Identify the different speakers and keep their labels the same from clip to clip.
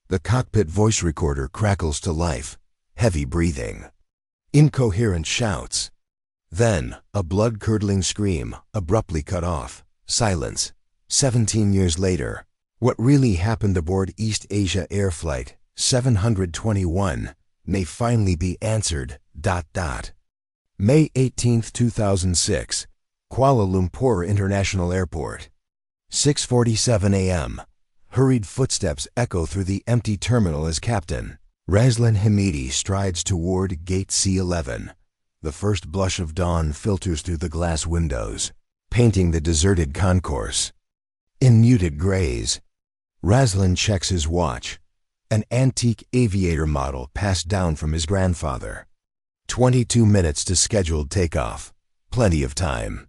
Speaker 1: The cockpit voice recorder crackles to life, heavy breathing. Incoherent shouts. Then, a blood-curdling scream, abruptly cut off. Silence. 17 years later. What really happened aboard East Asia Air Flight 721 may finally be answered. May 18, 2006. Kuala Lumpur International Airport. 6:47 a.m. Hurried footsteps echo through the empty terminal as Captain Razlan Hamidi strides toward Gate C11. The first blush of dawn filters through the glass windows, painting the deserted concourse in muted grays. Razlan checks his watch, an antique aviator model passed down from his grandfather. 22 minutes to scheduled takeoff. Plenty of time.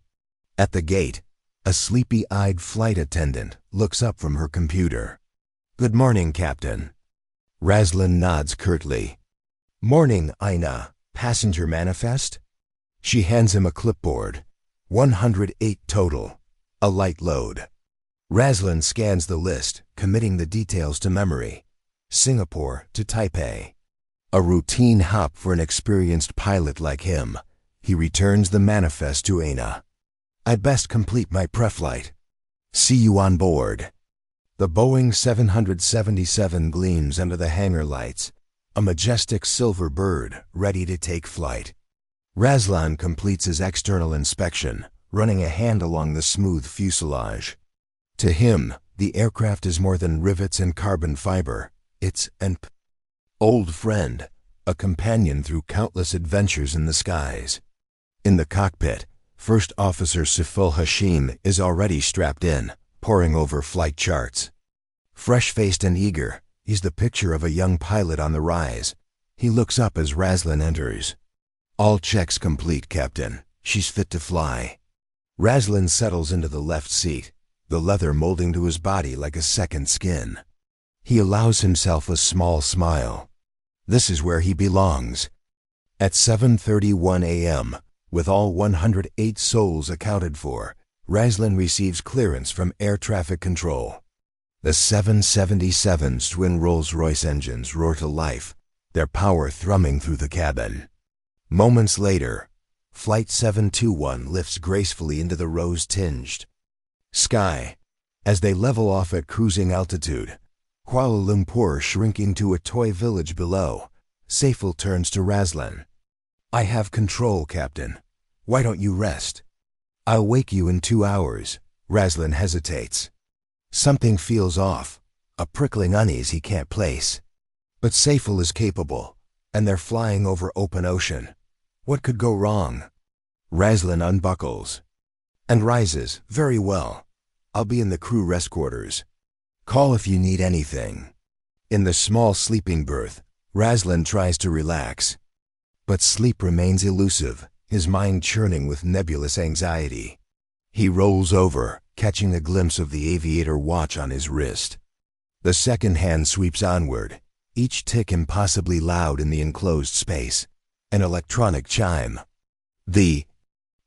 Speaker 1: At the gate, a sleepy-eyed flight attendant looks up from her computer. "Good morning, Captain." Razlan nods curtly. "Morning, Aina. Passenger manifest?" She hands him a clipboard. 108 total. A light load. Razlan scans the list, committing the details to memory. Singapore to Taipei. A routine hop for an experienced pilot like him. He returns the manifest to Aina. "I'd best complete my pre-flight. See you on board." The Boeing 777 gleams under the hangar lights, a majestic silver bird ready to take flight. Razlan completes his external inspection, running a hand along the smooth fuselage. To him, the aircraft is more than rivets and carbon fiber. It's an old friend, a companion through countless adventures in the skies. In the cockpit, First Officer Siful Hashim is already strapped in, poring over flight charts. Fresh-faced and eager, he's the picture of a young pilot on the rise. He looks up as Razlan enters. "All checks complete, Captain. She's fit to fly." Razlan settles into the left seat, the leather molding to his body like a second skin. He allows himself a small smile. This is where he belongs. At 7:31 a.m., with all 108 souls accounted for, Razlan receives clearance from air traffic control. The 777's twin Rolls-Royce engines roar to life, their power thrumming through the cabin. Moments later, Flight 721 lifts gracefully into the rose-tinged sky. As they level off at cruising altitude, Kuala Lumpur shrinking to a toy village below, Saiful turns to Razlan. "I have control, Captain. Why don't you rest?" "I'll wake you in 2 hours." Razlan hesitates. Something feels off, a prickling unease he can't place. But Saiful is capable, and they're flying over open ocean. What could go wrong? Razlan unbuckles and rises. "Very well. I'll be in the crew rest quarters. Call if you need anything." In the small sleeping berth, Razlan tries to relax. But sleep remains elusive, his mind churning with nebulous anxiety. He rolls over, catching a glimpse of the aviator watch on his wrist. The second hand sweeps onward, each tick impossibly loud in the enclosed space. An electronic chime. The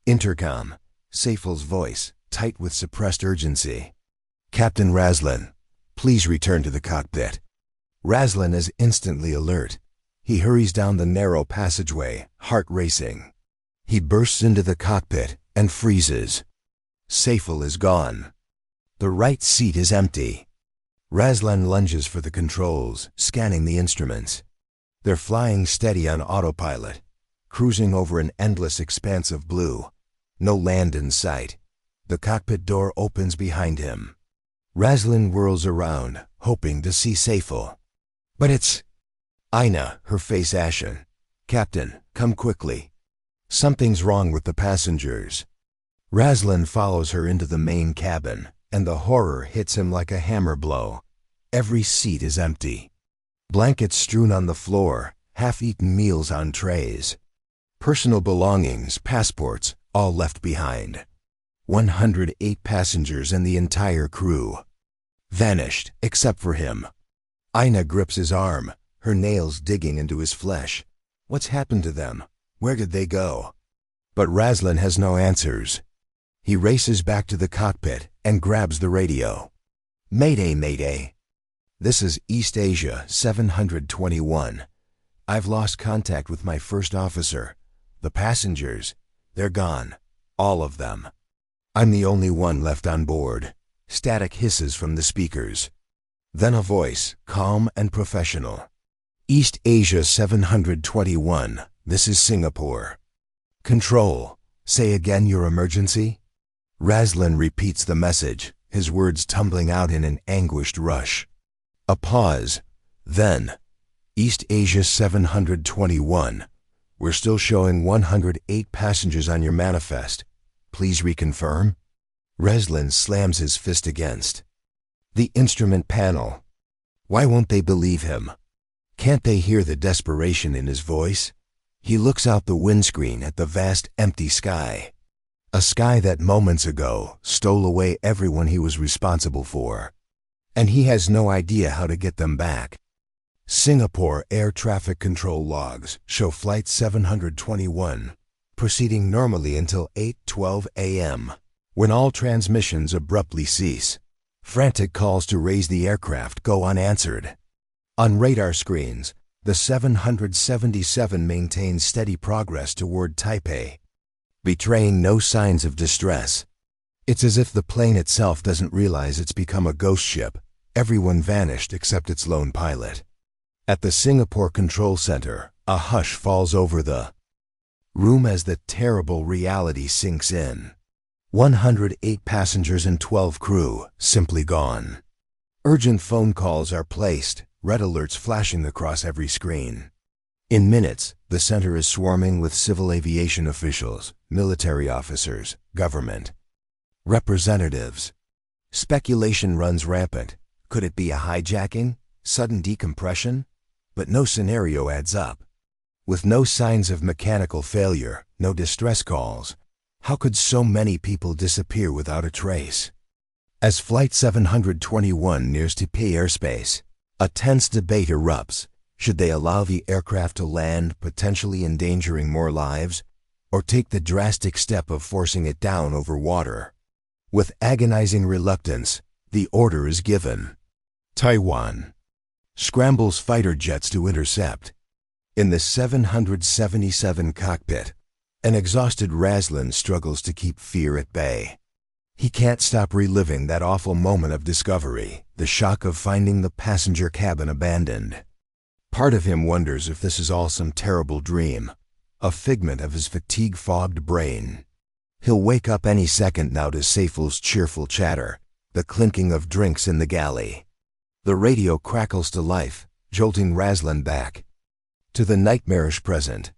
Speaker 1: intercom. Saiful's voice, tight with suppressed urgency. "Captain Razlan, please return to the cockpit." Razlan is instantly alert. He hurries down the narrow passageway, heart racing. He bursts into the cockpit and freezes. Saiful is gone. The right seat is empty. Razlan lunges for the controls, scanning the instruments. They're flying steady on autopilot, cruising over an endless expanse of blue. No land in sight. The cockpit door opens behind him. Razlan whirls around, hoping to see Saiful. But it's Aina, her face ashen. "Captain, come quickly. Something's wrong with the passengers." Razlan follows her into the main cabin, and the horror hits him like a hammer blow. Every seat is empty. Blankets strewn on the floor, half-eaten meals on trays. Personal belongings, passports, all left behind. 108 passengers and the entire crew. Vanished, except for him. Aina grips his arm, her nails digging into his flesh. What's happened to them? Where did they go? But Razlan has no answers. He races back to the cockpit and grabs the radio. "Mayday, mayday. This is East Asia 721. I've lost contact with my first officer. The passengers, they're gone. All of them. I'm the only one left on board. Static hisses from the speakers. Then a voice, calm and professional. East Asia 721. This is Singapore. Control. Say again your emergency? Razlan repeats the message, his words tumbling out in an anguished rush. A pause. Then, East Asia 721. We're still showing 108 passengers on your manifest. Please reconfirm. Razlan slams his fist against the instrument panel. Why won't they believe him? Can't they hear the desperation in his voice? He looks out the windscreen at the vast empty sky. A sky that moments ago stole away everyone he was responsible for. And he has no idea how to get them back. Singapore air traffic control logs show Flight 721 proceeding normally until 8:12 a.m., when all transmissions abruptly cease. Frantic calls to raise the aircraft go unanswered. On radar screens, the 777 maintains steady progress toward Taipei, betraying no signs of distress. It's as if the plane itself doesn't realize it's become a ghost ship. Everyone vanished except its lone pilot. At the Singapore Control Center, a hush falls over the room as the terrible reality sinks in. 108 passengers and 12 crew, simply gone. Urgent phone calls are placed, red alerts flashing across every screen. In minutes, the center is swarming with civil aviation officials, military officers, government representatives. Speculation runs rampant. Could it be a hijacking? Sudden decompression? But no scenario adds up. With no signs of mechanical failure, no distress calls, how could so many people disappear without a trace? As Flight 721 nears Taipei airspace, a tense debate erupts. Should they allow the aircraft to land, potentially endangering more lives, or take the drastic step of forcing it down over water? With agonizing reluctance, the order is given. Taiwan scrambles fighter jets to intercept. In the 777 cockpit, an exhausted Razlan struggles to keep fear at bay. He can't stop reliving that awful moment of discovery, the shock of finding the passenger cabin abandoned. Part of him wonders if this is all some terrible dream, a figment of his fatigue-fogged brain. He'll wake up any second now to Saiful's cheerful chatter, the clinking of drinks in the galley. The radio crackles to life, jolting Razlan back to the nightmarish present.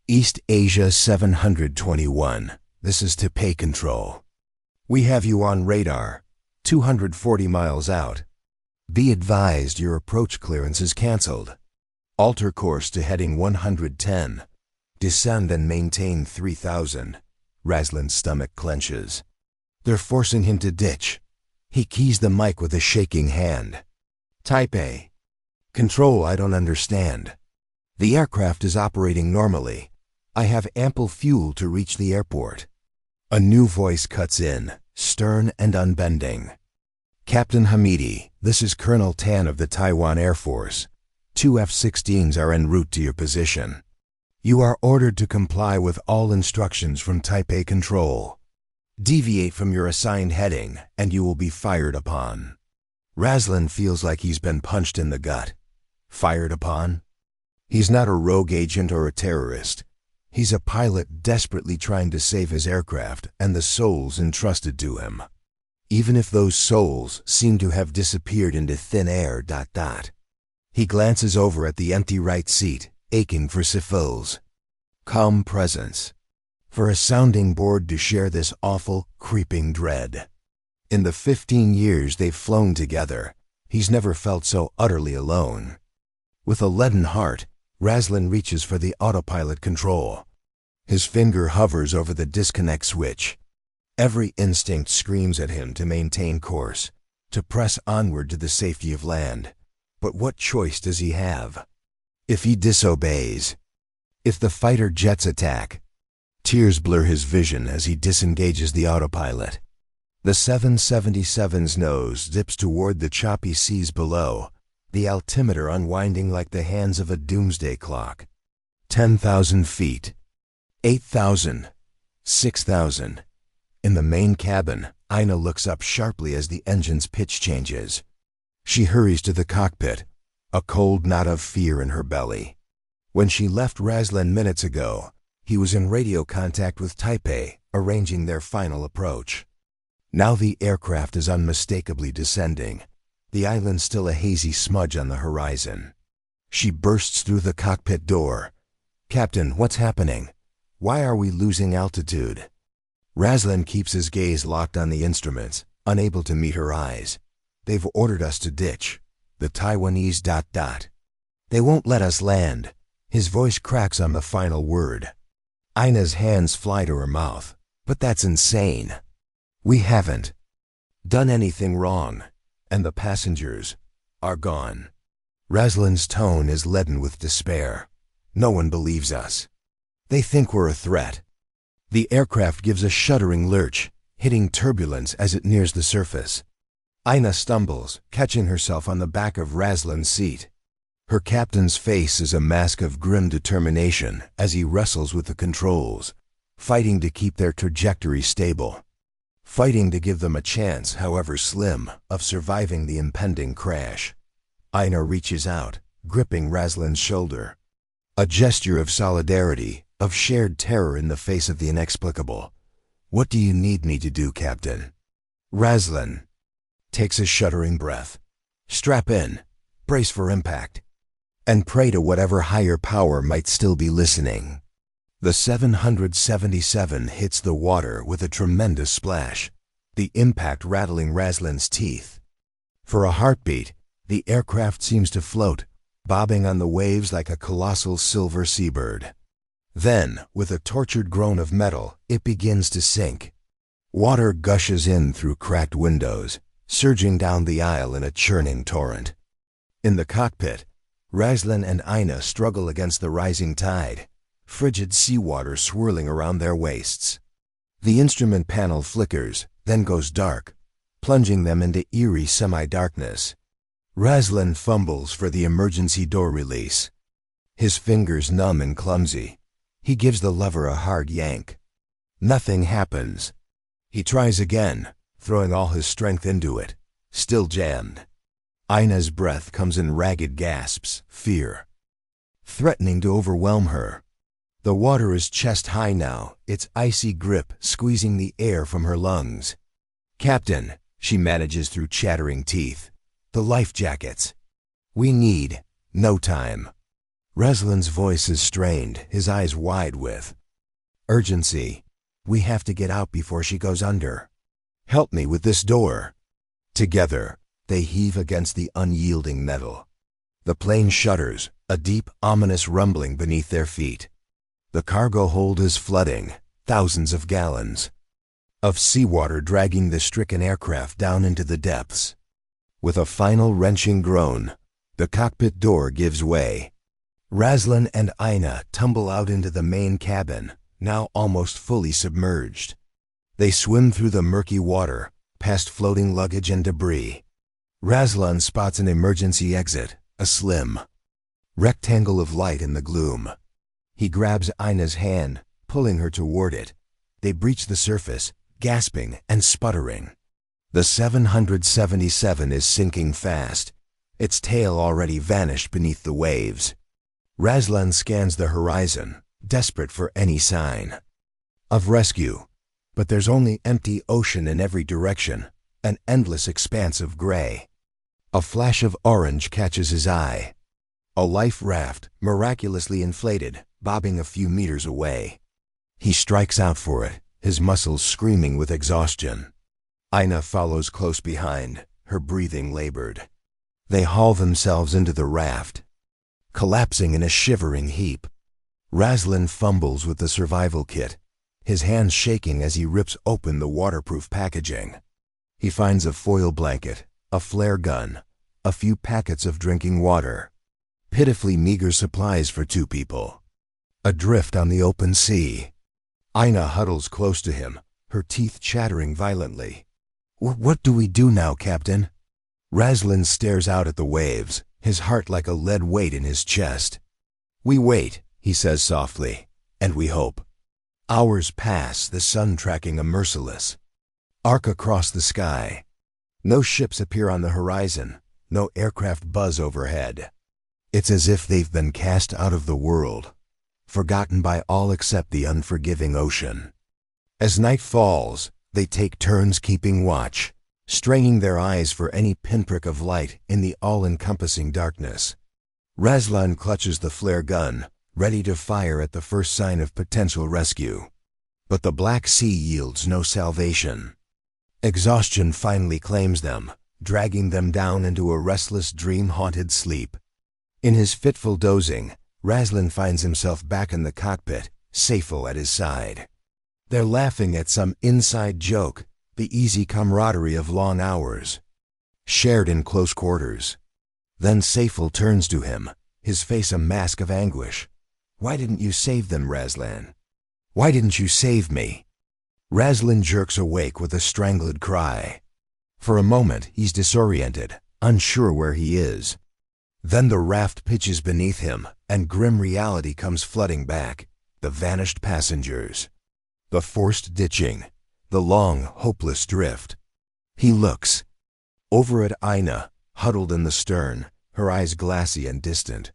Speaker 1: East Asia 721. This is Taipei Control. We have you on radar, 240 miles out. Be advised your approach clearance is cancelled. Alter course to heading 110. Descend and maintain 3000. Razlan's stomach clenches. They're forcing him to ditch. He keys the mic with a shaking hand. Taipei. Control, I don't understand. The aircraft is operating normally. I have ample fuel to reach the airport. A new voice cuts in, stern and unbending. Captain Hamidi, this is Colonel Tan of the Taiwan Air Force. 2 F-16s are en route to your position. You are ordered to comply with all instructions from Taipei Control. Deviate from your assigned heading, and you will be fired upon. Razlan feels like he's been punched in the gut. Fired upon? He's not a rogue agent or a terrorist. He's a pilot desperately trying to save his aircraft and the souls entrusted to him. Even if those souls seem to have disappeared into thin air. He glances over at the empty right seat, aching for Saiful's calm presence, for a sounding board to share this awful, creeping dread. In the 15 years they've flown together, he's never felt so utterly alone. With a leaden heart, Razlan reaches for the autopilot control. His finger hovers over the disconnect switch. Every instinct screams at him to maintain course, to press onward to the safety of land. But what choice does he have? If he disobeys, if the fighter jets attack, tears blur his vision as he disengages the autopilot. The 777's nose dips toward the choppy seas below, the altimeter unwinding like the hands of a doomsday clock. 10,000 feet. 8,000. 6,000. In the main cabin, Ina looks up sharply as the engine's pitch changes. She hurries to the cockpit, a cold knot of fear in her belly. When she left Razlan minutes ago, he was in radio contact with Taipei, arranging their final approach. Now the aircraft is unmistakably descending, the island still a hazy smudge on the horizon. She bursts through the cockpit door. "Captain, what's happening? Why are we losing altitude?" Razlan keeps his gaze locked on the instruments, unable to meet her eyes. "They've ordered us to ditch. The Taiwanese ... They won't let us land." His voice cracks on the final word. Ina's hands fly to her mouth. "But that's insane. We haven't done anything wrong, and the passengers are gone." Razlan's tone is leaden with despair. "No one believes us. They think we're a threat." The aircraft gives a shuddering lurch, hitting turbulence as it nears the surface. Ina stumbles, catching herself on the back of Razlan's seat. Her captain's face is a mask of grim determination as he wrestles with the controls, fighting to keep their trajectory stable, fighting to give them a chance, however slim, of surviving the impending crash. Ina reaches out, gripping Razlan's shoulder. A gesture of solidarity, of shared terror in the face of the inexplicable. "What do you need me to do, Captain?" Razlan takes a shuddering breath. "Strap in, brace for impact, and pray to whatever higher power might still be listening." The 777 hits the water with a tremendous splash, the impact rattling Razlan's teeth. For a heartbeat, the aircraft seems to float, bobbing on the waves like a colossal silver seabird. Then, with a tortured groan of metal, it begins to sink. Water gushes in through cracked windows, surging down the aisle in a churning torrent. In the cockpit, Razlan and Ina struggle against the rising tide, frigid seawater swirling around their waists. The instrument panel flickers, then goes dark, plunging them into eerie semi-darkness. Razlan fumbles for the emergency door release. His fingers numb and clumsy. He gives the lever a hard yank. Nothing happens. He tries again, throwing all his strength into it, still jammed. Ina's breath comes in ragged gasps, fear threatening to overwhelm her. The water is chest-high now, its icy grip squeezing the air from her lungs. "Captain," she manages through chattering teeth, "the life jackets. We need no time." Razlan's voice is strained, his eyes wide with urgency. "We have to get out before she goes under. Help me with this door." Together, they heave against the unyielding metal. The plane shudders, a deep, ominous rumbling beneath their feet. The cargo hold is flooding, thousands of gallons of seawater dragging the stricken aircraft down into the depths. With a final wrenching groan, the cockpit door gives way. Razlan and Ina tumble out into the main cabin, now almost fully submerged. They swim through the murky water, past floating luggage and debris. Razlan spots an emergency exit, a slim rectangle of light in the gloom. He grabs Ina's hand, pulling her toward it. They breach the surface, gasping and sputtering. The 777 is sinking fast, its tail already vanished beneath the waves. Razlan scans the horizon, desperate for any sign of rescue. But there's only empty ocean in every direction, an endless expanse of gray. A flash of orange catches his eye. A life raft, miraculously inflated, bobbing a few meters away. He strikes out for it, his muscles screaming with exhaustion. Ina follows close behind, her breathing labored. They haul themselves into the raft, collapsing in a shivering heap. Razlan fumbles with the survival kit, his hands shaking as he rips open the waterproof packaging. He finds a foil blanket, a flare gun, a few packets of drinking water. Pitifully meager supplies for two people. Adrift on the open sea. Ina huddles close to him, her teeth chattering violently. "What do we do now, Captain?" Razlan stares out at the waves, his heart like a lead weight in his chest. We wait, he says softly, and we hope. Hours pass, the sun tracking a merciless arc across the sky. No ships appear on the horizon, no aircraft buzz overhead. It's as if they've been cast out of the world, forgotten by all except the unforgiving ocean. As night falls, they take turns keeping watch, straining their eyes for any pinprick of light in the all-encompassing darkness. Razlan clutches the flare gun, ready to fire at the first sign of potential rescue. But the Black Sea yields no salvation. Exhaustion finally claims them, dragging them down into a restless, dream-haunted sleep. In his fitful dozing, Razlan finds himself back in the cockpit, Saiful at his side. They're laughing at some inside joke, the easy camaraderie of long hours, shared in close quarters. Then Saiful turns to him, his face a mask of anguish. "Why didn't you save them, Razlan? Why didn't you save me?" Razlan jerks awake with a strangled cry. For a moment, he's disoriented, unsure where he is. Then the raft pitches beneath him, and grim reality comes flooding back. The vanished passengers, the forced ditching, the long, hopeless drift. He looks over at Aina, huddled in the stern, her eyes glassy and distant.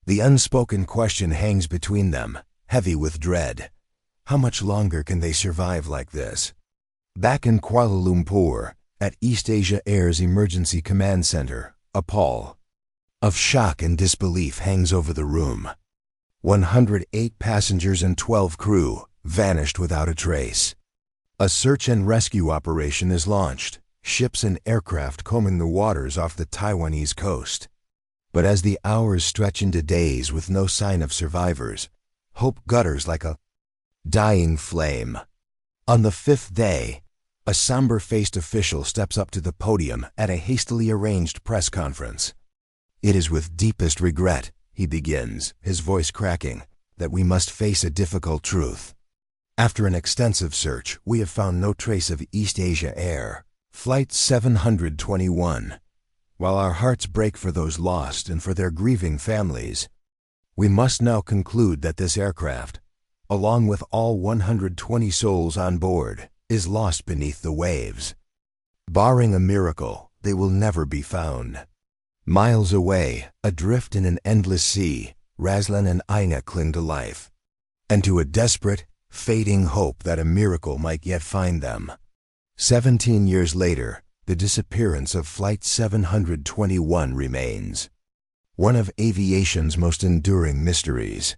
Speaker 1: The unspoken question hangs between them, heavy with dread. How much longer can they survive like this? Back in Kuala Lumpur, at East Asia Air's Emergency Command Center, a pall of shock and disbelief hangs over the room. 108 passengers and 12 crew vanished without a trace. A search and rescue operation is launched, ships and aircraft combing the waters off the Taiwanese coast. But as the hours stretch into days with no sign of survivors, hope gutters like a dying flame. On the fifth day, a somber-faced official steps up to the podium at a hastily arranged press conference. "It is with deepest regret," he begins, his voice cracking, "that we must face a difficult truth. After an extensive search, we have found no trace of East Asia Air, Flight 721. While our hearts break for those lost and for their grieving families, we must now conclude that this aircraft, along with all 120 souls on board, is lost beneath the waves. Barring a miracle, they will never be found." Miles away, adrift in an endless sea, Razlan and Aina cling to life, and to a desperate, fading hope that a miracle might yet find them. 17 years later, the disappearance of Flight 721 remains one of aviation's most enduring mysteries.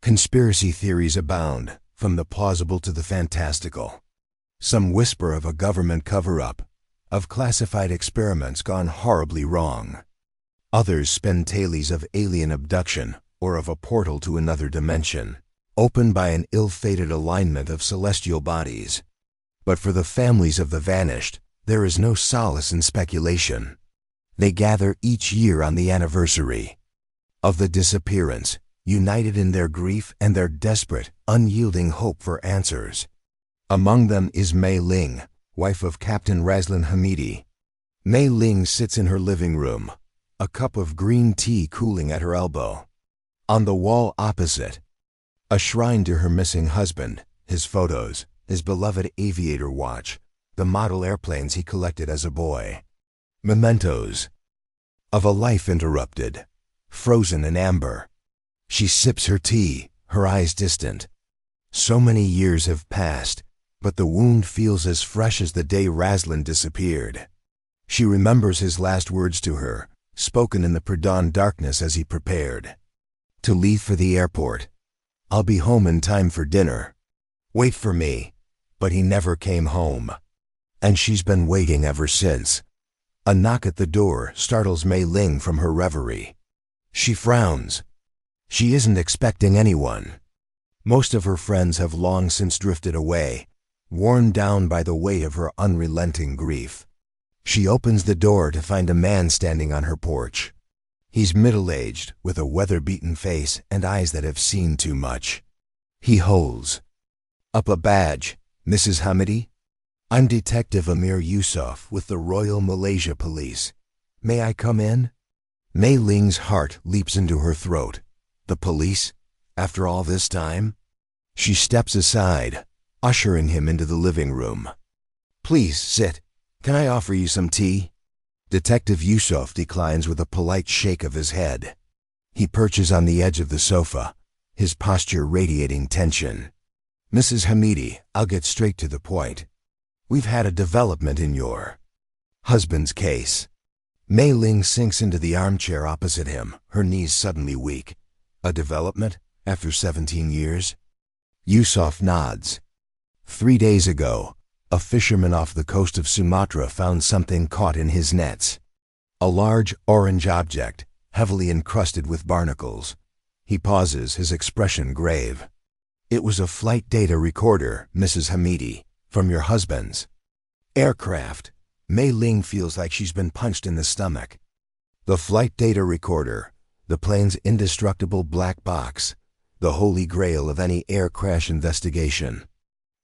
Speaker 1: Conspiracy theories abound, from the plausible to the fantastical. Some whisper of a government cover-up, of classified experiments gone horribly wrong. Others spin tales of alien abduction or of a portal to another dimension, opened by an ill-fated alignment of celestial bodies. But for the families of the vanished, there is no solace in speculation. They gather each year on the anniversary of the disappearance, united in their grief and their desperate, unyielding hope for answers. Among them is Mei Ling, wife of Captain Razlan Hamidi. Mei Ling sits in her living room, a cup of green tea cooling at her elbow. On the wall opposite, a shrine to her missing husband, his photos, his beloved aviator watch, the model airplanes he collected as a boy. Mementos of a life interrupted, frozen in amber. She sips her tea, her eyes distant. So many years have passed, but the wound feels as fresh as the day Razlan disappeared. She remembers his last words to her, spoken in the pre-dawn darkness as he prepared to leave for the airport. "I'll be home in time for dinner. Wait for me." But he never came home. And she's been waiting ever since. A knock at the door startles Mei Ling from her reverie. She frowns. She isn't expecting anyone. Most of her friends have long since drifted away, worn down by the weight of her unrelenting grief. She opens the door to find a man standing on her porch. He's middle-aged, with a weather-beaten face and eyes that have seen too much. He holds up a badge. "Mrs. Hamidi? I'm Detective Amir Yusuf with the Royal Malaysia Police. May I come in?" Mei Ling's heart leaps into her throat. The police? After all this time? She steps aside, ushering him into the living room. Please sit. Can I offer you some tea? Detective Yusuf declines with a polite shake of his head. He perches on the edge of the sofa, his posture radiating tension. Mrs. Hamidi, I'll get straight to the point. We've had a development in your husband's case. Mei Ling sinks into the armchair opposite him, her knees suddenly weak. A development? After 17 years? Yusuf nods. 3 days ago, a fisherman off the coast of Sumatra found something caught in his nets. A large orange object, heavily encrusted with barnacles. He pauses, his expression grave. It was a flight data recorder, Mrs. Hamidi, from your husband's aircraft. Mei Ling feels like she's been punched in the stomach. The flight data recorder, the plane's indestructible black box, the holy grail of any air crash investigation.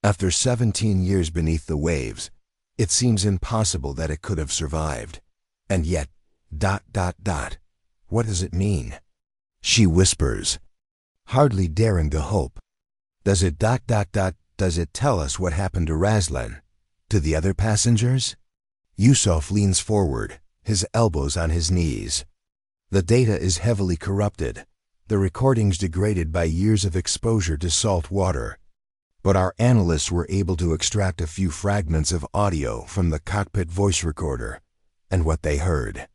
Speaker 1: After 17 years beneath the waves, it seems impossible that it could have survived. And yet, ... What does it mean? She whispers, hardly daring to hope. Does it ... Does it tell us what happened to Razlan? To the other passengers? Yusuf leans forward, his elbows on his knees. The data is heavily corrupted, the recordings degraded by years of exposure to salt water. But our analysts were able to extract a few fragments of audio from the cockpit voice recorder, and what they heard.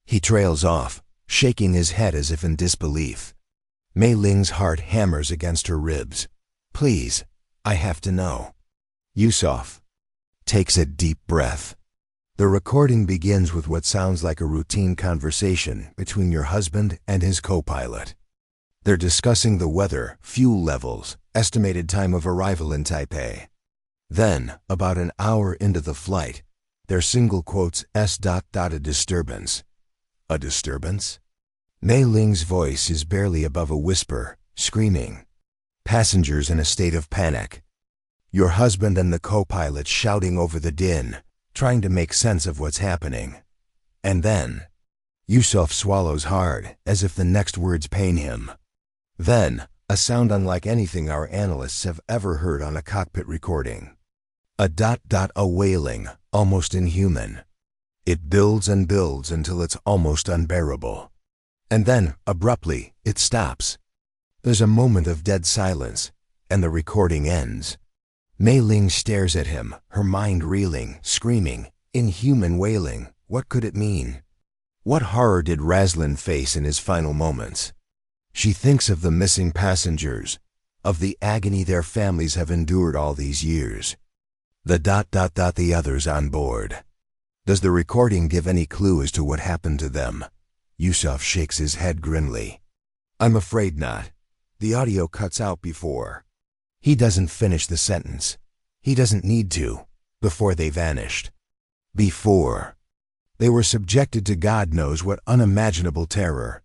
Speaker 1: He trails off, shaking his head as if in disbelief. Mei Ling's heart hammers against her ribs. Please, I have to know. Yusuf takes a deep breath. The recording begins with what sounds like a routine conversation between your husband and his co-pilot. They're discussing the weather, fuel levels, estimated time of arrival in Taipei. Then, about an hour into the flight, their single quotes a disturbance. A disturbance? Mei Ling's voice is barely above a whisper, screaming. Passengers in a state of panic. Your husband and the co-pilot shouting over the din, trying to make sense of what's happening. And then, Yusuf swallows hard, as if the next words pain him. Then, a sound unlike anything our analysts have ever heard on a cockpit recording. A ... a wailing, almost inhuman. It builds and builds until it's almost unbearable. And then, abruptly, it stops. There's a moment of dead silence, and the recording ends. Mei Ling stares at him, her mind reeling, screaming, inhuman wailing. What could it mean? What horror did Razlan face in his final moments? She thinks of the missing passengers, of the agony their families have endured all these years. The ... the others on board. Does the recording give any clue as to what happened to them? Yusuf shakes his head grimly. I'm afraid not. The audio cuts out before. He doesn't finish the sentence. He doesn't need to. Before they vanished. Before. They were subjected to God knows what unimaginable terror.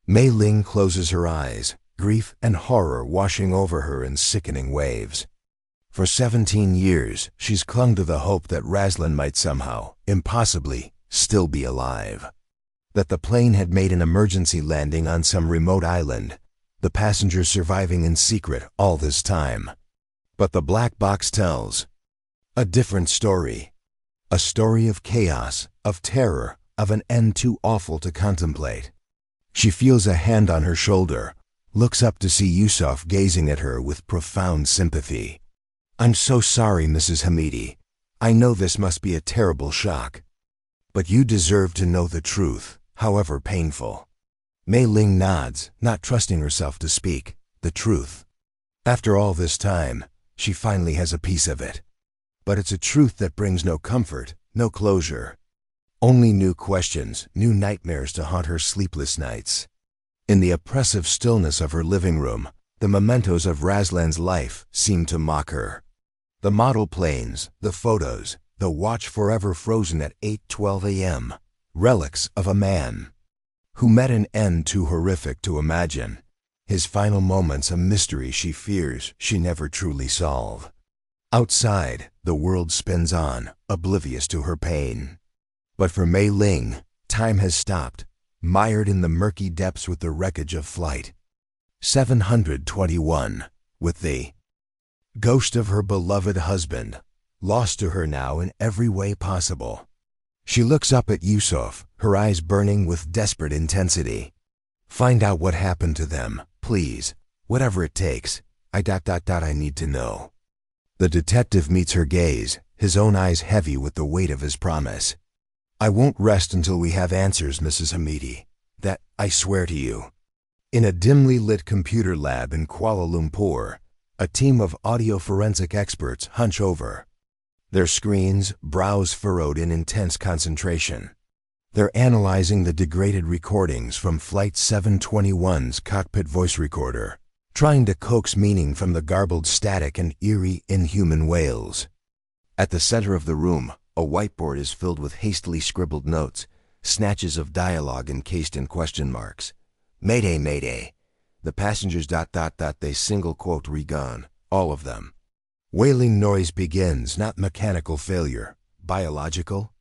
Speaker 1: Mei Ling closes her eyes, grief and horror washing over her in sickening waves. For 17 years, she's clung to the hope that Razlan might somehow, impossibly, still be alive. That the plane had made an emergency landing on some remote island, the passengers surviving in secret all this time. But the black box tells a different story. A story of chaos, of terror, of an end too awful to contemplate. She feels a hand on her shoulder, looks up to see Yusuf gazing at her with profound sympathy. I'm so sorry, Mrs. Hamidi. I know this must be a terrible shock. But you deserve to know the truth, however painful. Mei Ling nods, not trusting herself to speak. The truth. After all this time, she finally has a piece of it. But it's a truth that brings no comfort, no closure. Only new questions, new nightmares to haunt her sleepless nights. In the oppressive stillness of her living room, the mementos of Razlan's life seem to mock her. The model planes, the photos, the watch forever frozen at 8:12 a.m., relics of a man who met an end too horrific to imagine, his final moments a mystery she fears she never truly solve. Outside, the world spins on, oblivious to her pain. But for Mei Ling, time has stopped. mired in the murky depths with the wreckage of Flight 721, with the ghost of her beloved husband, lost to her now in every way possible. She looks up at Yusuf, her eyes burning with desperate intensity. Find out what happened to them, please. Whatever it takes. I need to know. The detective meets her gaze, his own eyes heavy with the weight of his promise. I won't rest until we have answers, Mrs. Hamidi. That, I swear to you. In a dimly lit computer lab in Kuala Lumpur, a team of audio forensic experts hunch over. Their screens, brows furrowed in intense concentration. They're analyzing the degraded recordings from Flight 721's cockpit voice recorder, trying to coax meaning from the garbled static and eerie, inhuman wails. At the center of the room, a whiteboard is filled with hastily scribbled notes, snatches of dialogue encased in question marks. Mayday, mayday. The passengers ... they single quote regone, all of them. Wailing noise begins, not mechanical failure, biological.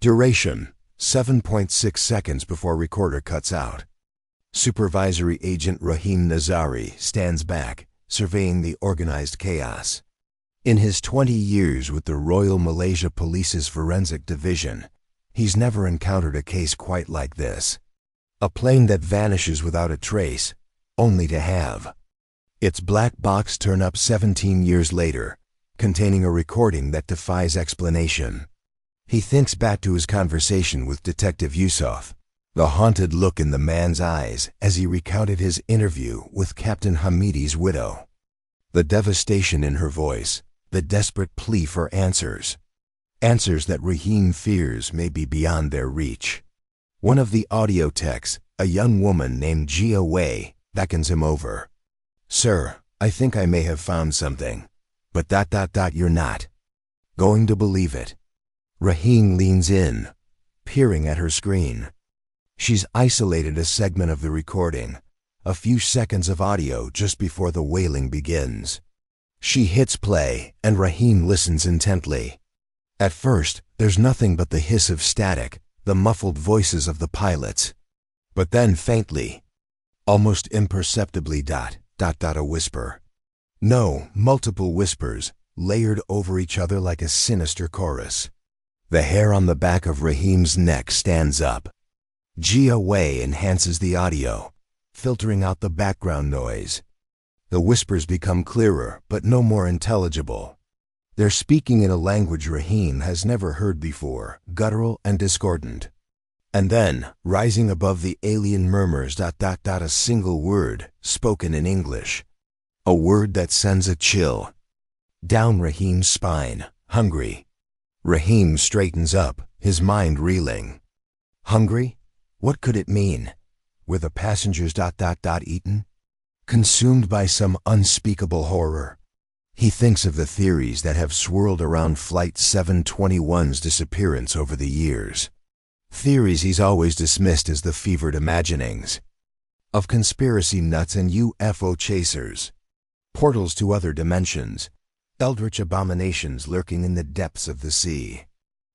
Speaker 1: Duration, 7.6 seconds before recorder cuts out. Supervisory Agent Rahim Nazari stands back, surveying the organized chaos. In his 20 years with the Royal Malaysia Police's Forensic Division, he's never encountered a case quite like this. A plane that vanishes without a trace, only to have its black box turn up 17 years later, containing a recording that defies explanation. He thinks back to his conversation with Detective Yusuf, the haunted look in the man's eyes as he recounted his interview with Captain Hamidi's widow. The devastation in her voice, the desperate plea for answers. Answers that Rahim fears may be beyond their reach. One of the audio techs, a young woman named Jia Wei, beckons him over. Sir, I think I may have found something. But ... you're not going to believe it. Rahim leans in, peering at her screen. She's isolated a segment of the recording, a few seconds of audio just before the wailing begins. She hits play, and Rahim listens intently. At first, there's nothing but the hiss of static, the muffled voices of the pilots. But then faintly, almost imperceptibly ... a whisper. No, multiple whispers, layered over each other like a sinister chorus. The hair on the back of Rahim's neck stands up. Jia Wei enhances the audio, filtering out the background noise. The whispers become clearer, but no more intelligible. They're speaking in a language Rahim has never heard before, guttural and discordant. And then, rising above the alien murmurs ... a single word, spoken in English. A word that sends a chill down Rahim's spine. Hungry. Rahim straightens up, his mind reeling. Hungry? What could it mean? Were the passengers ... eaten? Consumed by some unspeakable horror? He thinks of the theories that have swirled around Flight 721's disappearance over the years. Theories he's always dismissed as the fevered imaginings of conspiracy nuts and UFO chasers. Portals to other dimensions, eldritch abominations lurking in the depths of the sea.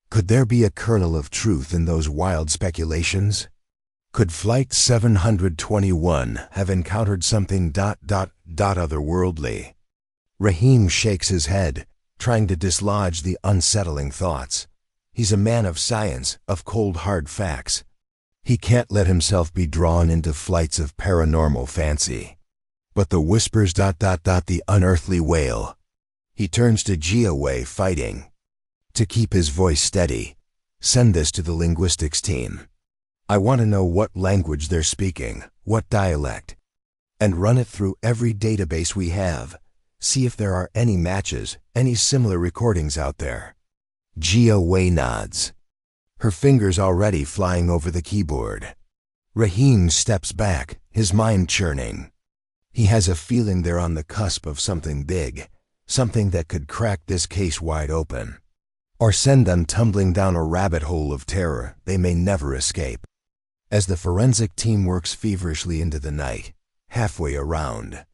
Speaker 1: Could there be a kernel of truth in those wild speculations? Could Flight 721 have encountered something ... otherworldly? Rahim shakes his head, trying to dislodge the unsettling thoughts. He's a man of science, of cold hard facts. He can't let himself be drawn into flights of paranormal fancy. But the whispers ... the unearthly wail. He turns to Jia Wei, fighting to keep his voice steady. Send this to the linguistics team. I want to know what language they're speaking, what dialect. And run it through every database we have. See if there are any matches, any similar recordings out there. Jia Wei nods, her fingers already flying over the keyboard. Rahim steps back, his mind churning. He has a feeling they're on the cusp of something big, something that could crack this case wide open, or send them tumbling down a rabbit hole of terror they may never escape. As the forensic team works feverishly into the night, halfway around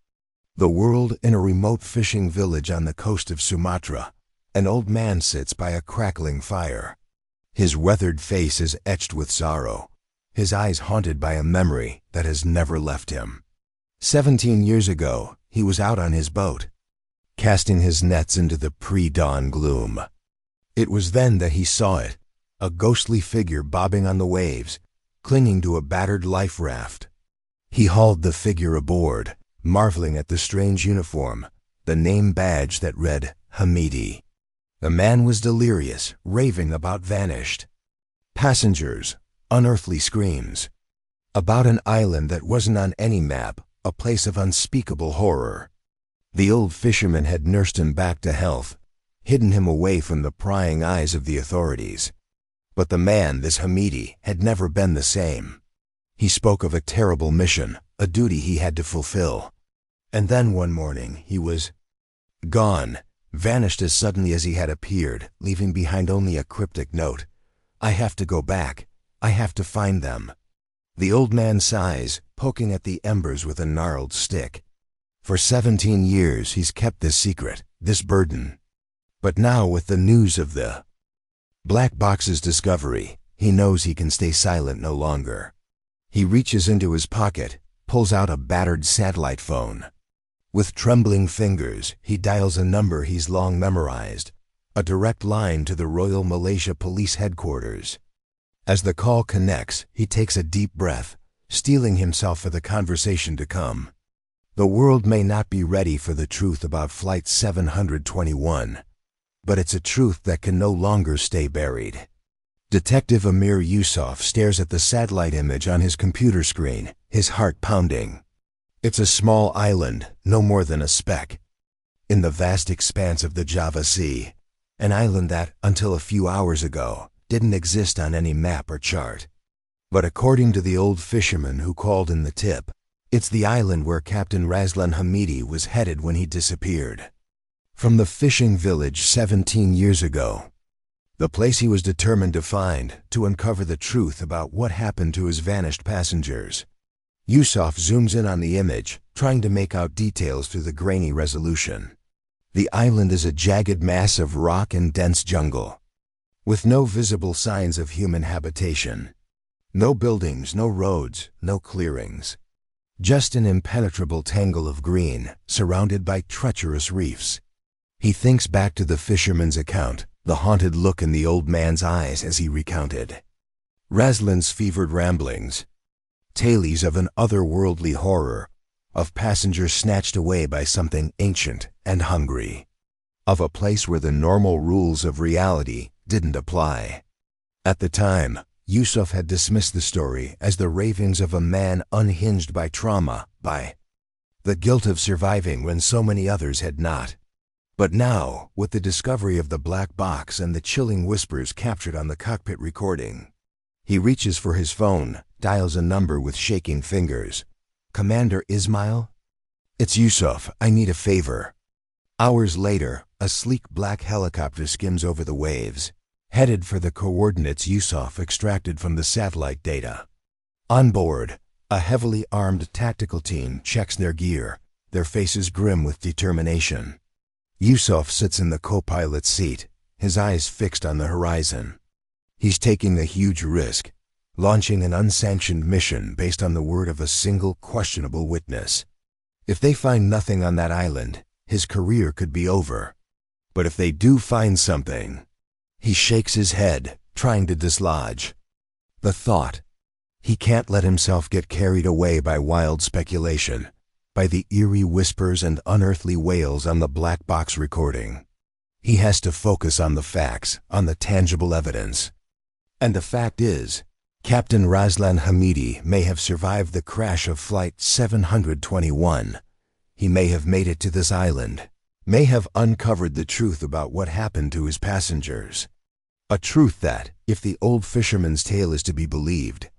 Speaker 1: the world, in a remote fishing village on the coast of Sumatra, an old man sits by a crackling fire. His weathered face is etched with sorrow, his eyes haunted by a memory that has never left him. 17 years ago, he was out on his boat, casting his nets into the pre-dawn gloom. It was then that he saw it, a ghostly figure bobbing on the waves, clinging to a battered life raft. He hauled the figure aboard, marveling at the strange uniform, the name badge that read Hamidi. The man was delirious, raving about vanished passengers, unearthly screams, about an island that wasn't on any map, a place of unspeakable horror. The old fisherman had nursed him back to health, hidden him away from the prying eyes of the authorities. But the man, this Hamidi, had never been the same. He spoke of a terrible mission, a duty he had to fulfill. And then one morning he was gone, vanished as suddenly as he had appeared, leaving behind only a cryptic note. "I have to go back. I have to find them." The old man sighs, poking at the embers with a gnarled stick. For 17 years he's kept this secret, this burden. But now with the news of the black box's discovery, he knows he can stay silent no longer. He reaches into his pocket, pulls out a battered satellite phone. With trembling fingers, he dials a number he's long memorized, a direct line to the Royal Malaysia Police Headquarters. As the call connects, he takes a deep breath, steeling himself for the conversation to come. The world may not be ready for the truth about Flight 721, but it's a truth that can no longer stay buried. Detective Amir Yusuf stares at the satellite image on his computer screen, his heart pounding. It's a small island, no more than a speck, in the vast expanse of the Java Sea, an island that, until a few hours ago, didn't exist on any map or chart. But according to the old fisherman who called in the tip, it's the island where Captain Razlan Hamidi was headed when he disappeared. From the fishing village 17 years ago, the place he was determined to find, to uncover the truth about what happened to his vanished passengers. Yusuf zooms in on the image, trying to make out details through the grainy resolution. The island is a jagged mass of rock and dense jungle, with no visible signs of human habitation. No buildings, no roads, no clearings. Just an impenetrable tangle of green, surrounded by treacherous reefs. He thinks back to the fisherman's account, the haunted look in the old man's eyes as he recounted Razlan's fevered ramblings, tales of an otherworldly horror, of passengers snatched away by something ancient and hungry, of a place where the normal rules of reality didn't apply. At the time, Yusuf had dismissed the story as the ravings of a man unhinged by trauma, by the guilt of surviving when so many others had not. But now, with the discovery of the black box and the chilling whispers captured on the cockpit recording, he reaches for his phone, dials a number with shaking fingers. "Commander Ismail? It's Yusuf, I need a favor." Hours later, a sleek black helicopter skims over the waves, headed for the coordinates Yusuf extracted from the satellite data. On board, a heavily armed tactical team checks their gear, their faces grim with determination. Yusuf sits in the co-pilot's seat, his eyes fixed on the horizon. He's taking a huge risk, launching an unsanctioned mission based on the word of a single questionable witness. If they find nothing on that island, his career could be over. But if they do find something, he shakes his head, trying to dislodge the thought. He can't let himself get carried away by wild speculation, by the eerie whispers and unearthly wails on the black box recording. He has to focus on the facts, on the tangible evidence. And the fact is, Captain Razlan Hamidi may have survived the crash of Flight 721. He may have made it to this island, may have uncovered the truth about what happened to his passengers. A truth that, if the old fisherman's tale is to be believed,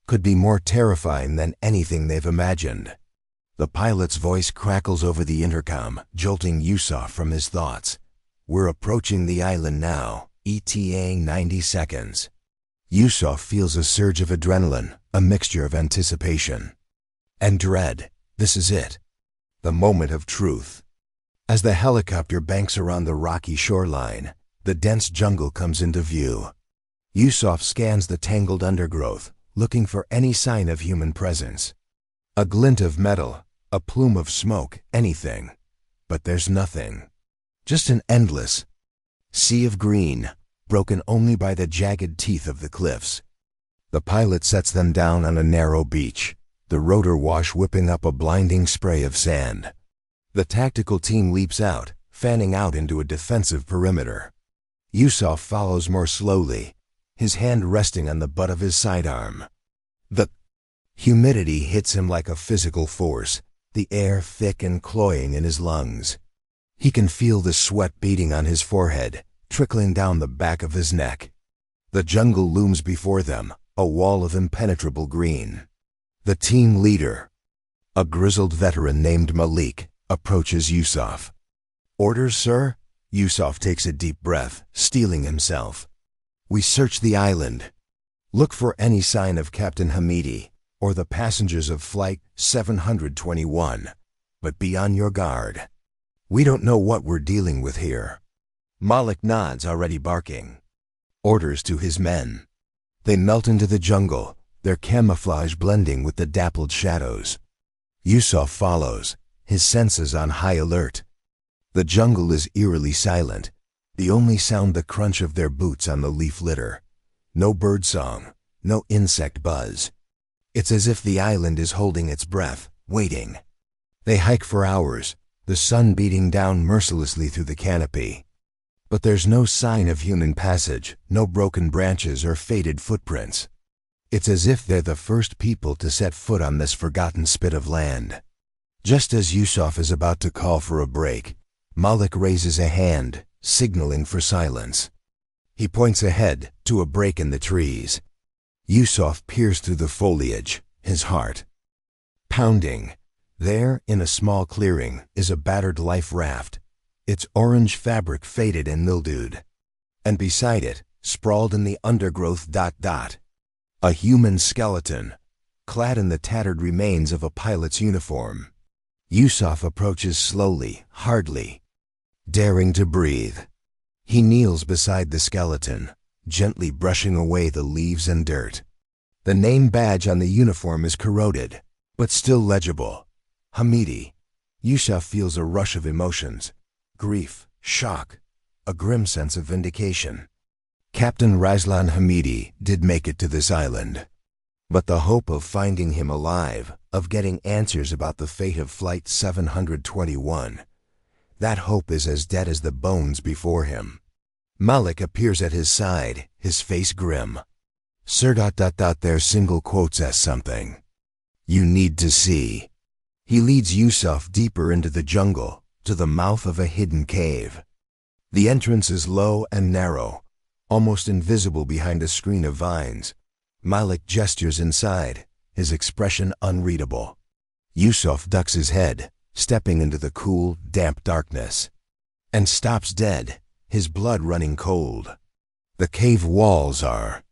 Speaker 1: could be more terrifying than anything they've imagined. The pilot's voice crackles over the intercom, jolting Yusuf from his thoughts. "We're approaching the island now, ETA 90 seconds. Yusuf feels a surge of adrenaline, a mixture of anticipation and dread. This is it, the moment of truth. As the helicopter banks around the rocky shoreline, the dense jungle comes into view. Yusuf scans the tangled undergrowth, looking for any sign of human presence. A glint of metal, a plume of smoke, anything. But there's nothing. Just an endless sea of green, broken only by the jagged teeth of the cliffs. The pilot sets them down on a narrow beach, the rotor wash whipping up a blinding spray of sand. The tactical team leaps out, fanning out into a defensive perimeter. Yusuf follows more slowly, his hand resting on the butt of his sidearm. The humidity hits him like a physical force, the air thick and cloying in his lungs. He can feel the sweat beading on his forehead, trickling down the back of his neck. The jungle looms before them, a wall of impenetrable green. The team leader, a grizzled veteran named Malik, approaches Yusuf. "Orders, sir?" Yusuf takes a deep breath, steeling himself. "We search the island. Look for any sign of Captain Hamidi or the passengers of Flight 721, but be on your guard. We don't know what we're dealing with here." Malik nods, already barking. Orders to his men. They melt into the jungle, their camouflage blending with the dappled shadows. Yusuf follows, his senses on high alert. The jungle is eerily silent, the only sound the crunch of their boots on the leaf litter. No birdsong, no insect buzz. It's as if the island is holding its breath, waiting. They hike for hours, the sun beating down mercilessly through the canopy. But there's no sign of human passage, no broken branches or faded footprints. It's as if they're the first people to set foot on this forgotten spit of land. Just as Yusuf is about to call for a break, Malik raises a hand, signaling for silence. He points ahead, to a break in the trees. Yusuf peers through the foliage, his heart pounding. There, in a small clearing, is a battered life raft, its orange fabric faded and mildewed. And beside it, sprawled in the undergrowth, a human skeleton, clad in the tattered remains of a pilot's uniform. Yusuf approaches slowly, hardly daring to breathe. He kneels beside the skeleton, gently brushing away the leaves and dirt. The name badge on the uniform is corroded, but still legible. Hamidi. Yusuf feels a rush of emotions. Grief, shock, a grim sense of vindication. Captain Razlan Hamidi did make it to this island. But the hope of finding him alive, of getting answers about the fate of Flight 721, that hope is as dead as the bones before him. Malik appears at his side, his face grim. "Sir, their single quotes as something you need to see." He leads Yusuf deeper into the jungle, to the mouth of a hidden cave. The entrance is low and narrow, almost invisible behind a screen of vines. Malik gestures inside, his expression unreadable. Yusuf ducks his head, stepping into the cool, damp darkness, and stops dead, his blood running cold. The cave walls are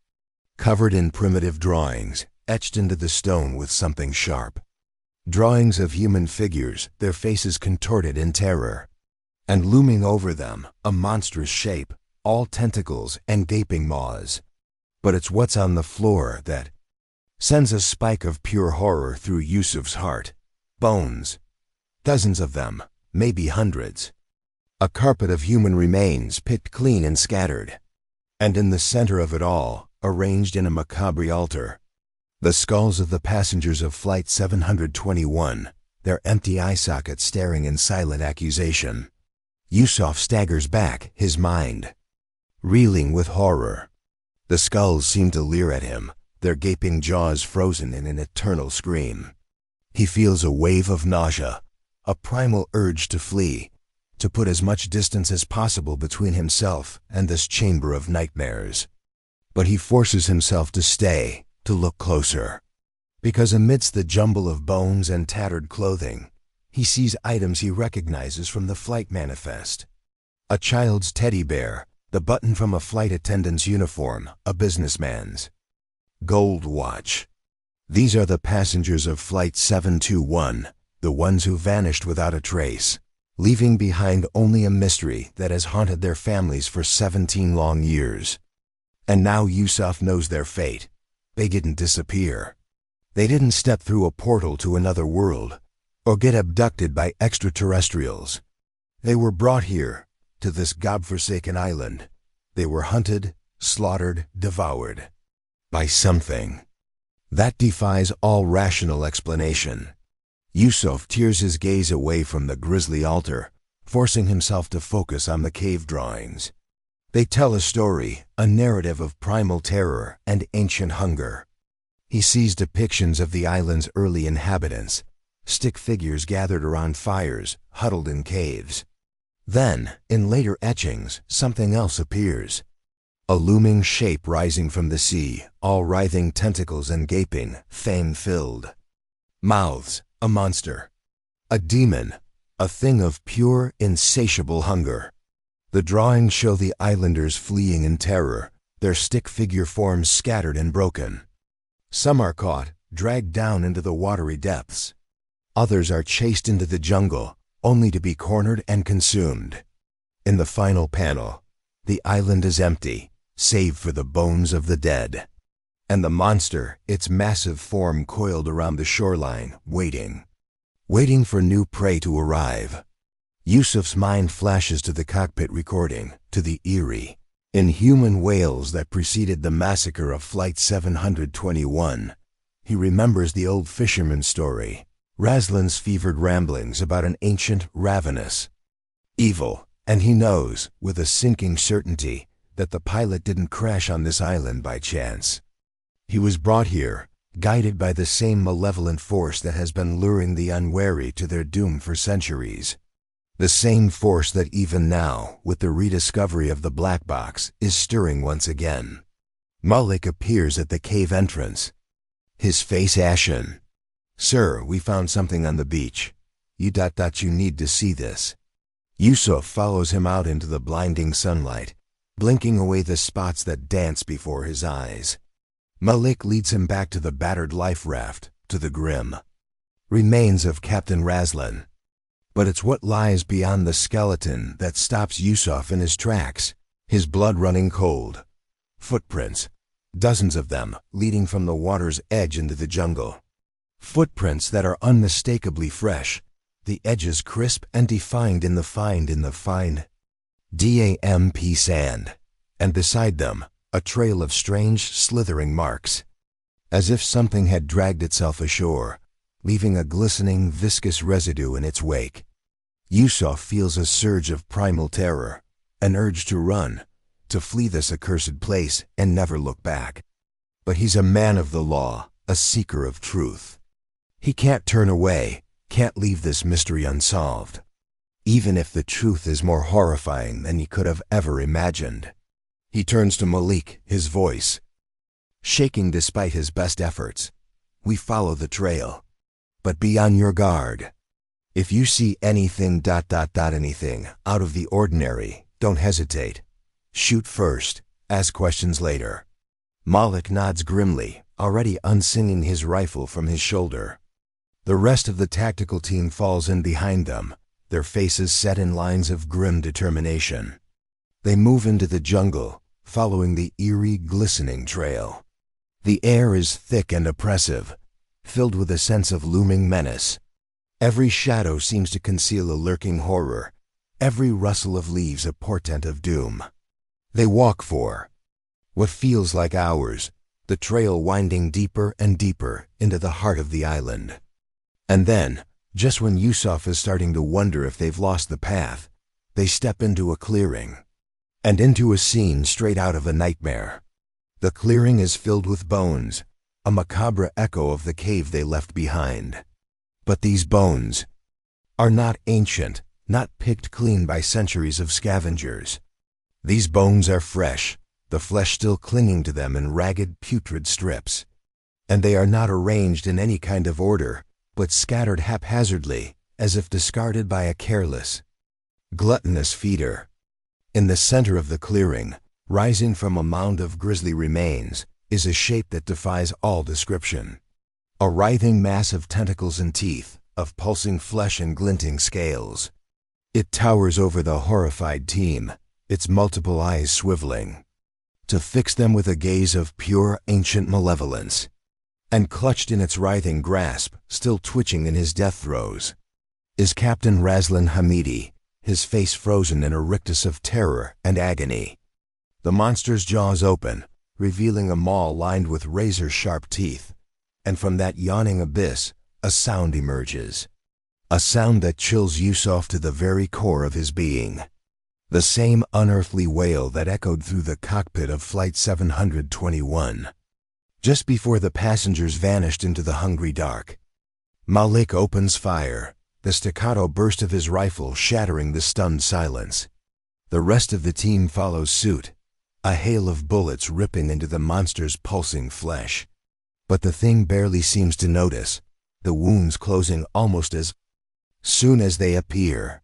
Speaker 1: covered in primitive drawings, etched into the stone with something sharp. Drawings of human figures, their faces contorted in terror. And looming over them, a monstrous shape, all tentacles and gaping maws. But it's what's on the floor that sends a spike of pure horror through Yusuf's heart. Bones. Dozens of them, maybe hundreds. A carpet of human remains picked clean and scattered. And in the center of it all, arranged in a macabre altar, the skulls of the passengers of Flight 721, their empty eye sockets staring in silent accusation. Yusuf staggers back, his mind reeling with horror. The skulls seem to leer at him, their gaping jaws frozen in an eternal scream. He feels a wave of nausea, a primal urge to flee, to put as much distance as possible between himself and this chamber of nightmares. But he forces himself to stay, to look closer. Because amidst the jumble of bones and tattered clothing, he sees items he recognizes from the flight manifest. A child's teddy bear, the button from a flight attendant's uniform, a businessman's gold watch. These are the passengers of Flight 721, the ones who vanished without a trace, leaving behind only a mystery that has haunted their families for 17 long years. And now Yusuf knows their fate. They didn't disappear. They didn't step through a portal to another world or get abducted by extraterrestrials. They were brought here, to this godforsaken island. They were hunted, slaughtered, devoured by something that defies all rational explanation. Yusuf tears his gaze away from the grisly altar, forcing himself to focus on the cave drawings. They tell a story, a narrative of primal terror and ancient hunger. He sees depictions of the island's early inhabitants, stick figures gathered around fires, huddled in caves. Then, in later etchings, something else appears. A looming shape rising from the sea, all writhing tentacles and gaping, fang-filled mouths, a monster, a demon, a thing of pure, insatiable hunger. The drawings show the islanders fleeing in terror, their stick figure forms scattered and broken. Some are caught, dragged down into the watery depths. Others are chased into the jungle, only to be cornered and consumed. In the final panel, the island is empty, save for the bones of the dead. And the monster, its massive form coiled around the shoreline, waiting for new prey to arrive. Yusuf's mind flashes to the cockpit recording, to the eerie, inhuman wails that preceded the massacre of Flight 721. He remembers the old fisherman's story, Razlan's fevered ramblings about an ancient, ravenous evil, and he knows, with a sinking certainty, that the pilot didn't crash on this island by chance. He was brought here, guided by the same malevolent force that has been luring the unwary to their doom for centuries. The same force that even now, with the rediscovery of the black box, is stirring once again. Malik appears at the cave entrance, his face ashen. "Sir, we found something on the beach. You need to see this." Yusuf follows him out into the blinding sunlight, blinking away the spots that dance before his eyes. Malik leads him back to the battered life raft, to the grim remains of Captain Razlan. But it's what lies beyond the skeleton that stops Yusuf in his tracks, his blood running cold. Footprints, dozens of them, leading from the water's edge into the jungle. Footprints that are unmistakably fresh, the edges crisp and defined in the fine damp sand, and beside them, a trail of strange, slithering marks, as if something had dragged itself ashore, leaving a glistening, viscous residue in its wake. Yusuf feels a surge of primal terror, an urge to run, to flee this accursed place and never look back. But he's a man of the law, a seeker of truth. He can't turn away, can't leave this mystery unsolved, even if the truth is more horrifying than he could have ever imagined. He turns to Malik, his voice shaking despite his best efforts. "We follow the trail, but be on your guard. If you see anything anything out of the ordinary, don't hesitate. Shoot first, ask questions later." Malik nods grimly, already unslinging his rifle from his shoulder. The rest of the tactical team falls in behind them, their faces set in lines of grim determination. They move into the jungle, following the eerie, glistening trail. The air is thick and oppressive, filled with a sense of looming menace. Every shadow seems to conceal a lurking horror, every rustle of leaves a portent of doom. They walk for what feels like hours, the trail winding deeper and deeper into the heart of the island. And then, just when Yusuf is starting to wonder if they've lost the path, they step into a clearing, and into a scene straight out of a nightmare. The clearing is filled with bones, a macabre echo of the cave they left behind. But these bones are not ancient, not picked clean by centuries of scavengers. These bones are fresh, the flesh still clinging to them in ragged, putrid strips. And they are not arranged in any kind of order, but scattered haphazardly, as if discarded by a careless, gluttonous feeder. In the center of the clearing, rising from a mound of grisly remains, is a shape that defies all description. A writhing mass of tentacles and teeth, of pulsing flesh and glinting scales. It towers over the horrified team, its multiple eyes swiveling. to fix them with a gaze of pure ancient malevolence. And clutched in its writhing grasp, still twitching in his death throes, is Captain Razlan Hamidi, his face frozen in a rictus of terror and agony. The monster's jaws open, revealing a maw lined with razor-sharp teeth, and from that yawning abyss, a sound emerges. A sound that chills Yusuf to the very core of his being. The same unearthly wail that echoed through the cockpit of Flight 721. Just before the passengers vanished into the hungry dark, Malik opens fire, the staccato burst of his rifle shattering the stunned silence. The rest of the team follows suit, a hail of bullets ripping into the monster's pulsing flesh. But the thing barely seems to notice, the wounds closing almost as soon as they appear.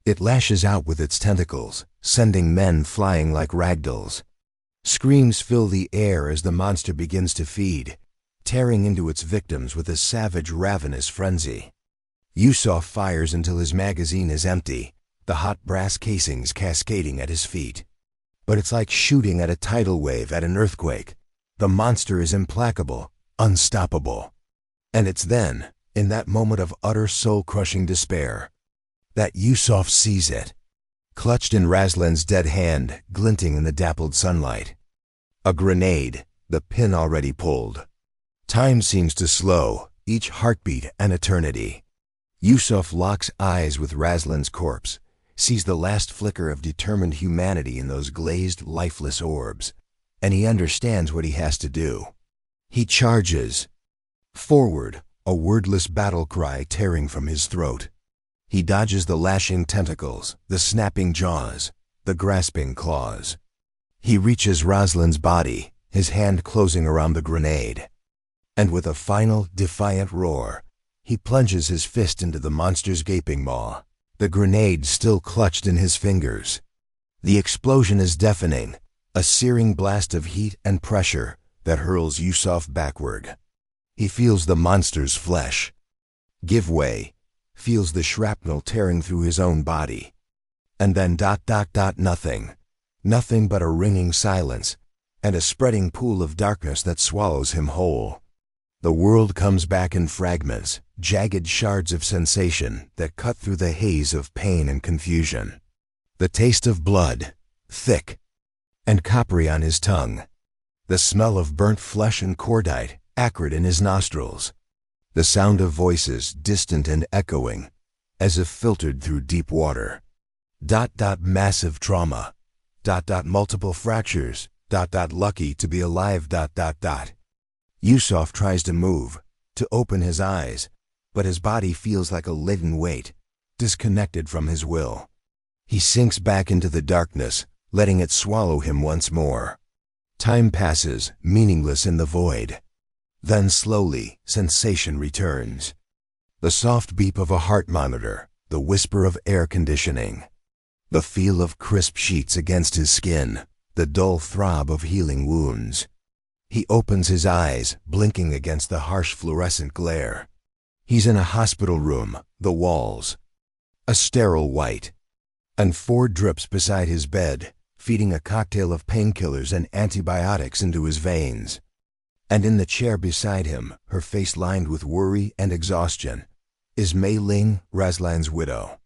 Speaker 1: It lashes out with its tentacles, sending men flying like ragdolls. Screams fill the air as the monster begins to feed, tearing into its victims with a savage, ravenous frenzy. Yusuf fires until his magazine is empty, the hot brass casings cascading at his feet. But it's like shooting at a tidal wave at an earthquake. The monster is implacable, unstoppable. And it's then, in that moment of utter soul-crushing despair, that Yusuf sees it, clutched in Razlan's dead hand, glinting in the dappled sunlight. A grenade, the pin already pulled. Time seems to slow, each heartbeat an eternity. Yusuf locks eyes with Razlan's corpse, sees the last flicker of determined humanity in those glazed, lifeless orbs, and he understands what he has to do. He charges forward, a wordless battle cry tearing from his throat. He dodges the lashing tentacles, the snapping jaws, the grasping claws. He reaches Razlan's body, his hand closing around the grenade. And with a final, defiant roar, he plunges his fist into the monster's gaping maw, the grenade still clutched in his fingers. The explosion is deafening, a searing blast of heat and pressure that hurls Yusuf backward. He feels the monster's flesh give way, feels the shrapnel tearing through his own body. And then nothing. Nothing but a ringing silence, and a spreading pool of darkness that swallows him whole. The world comes back in fragments, jagged shards of sensation that cut through the haze of pain and confusion. The taste of blood, thick and coppery on his tongue. The smell of burnt flesh and cordite, acrid in his nostrils. The sound of voices, distant and echoing, as if filtered through deep water. Massive trauma. Multiple fractures. Lucky to be alive. Yusuf tries to move, to open his eyes, but his body feels like a leaden weight, disconnected from his will. He sinks back into the darkness, letting it swallow him once more. Time passes, meaningless in the void. Then slowly, sensation returns. The soft beep of a heart monitor, the whisper of air conditioning. The feel of crisp sheets against his skin, the dull throb of healing wounds. He opens his eyes, blinking against the harsh fluorescent glare. He's in a hospital room, the walls a sterile white, and 4 drips beside his bed, feeding a cocktail of painkillers and antibiotics into his veins. And in the chair beside him, her face lined with worry and exhaustion, is Mei Ling, Razlan's widow.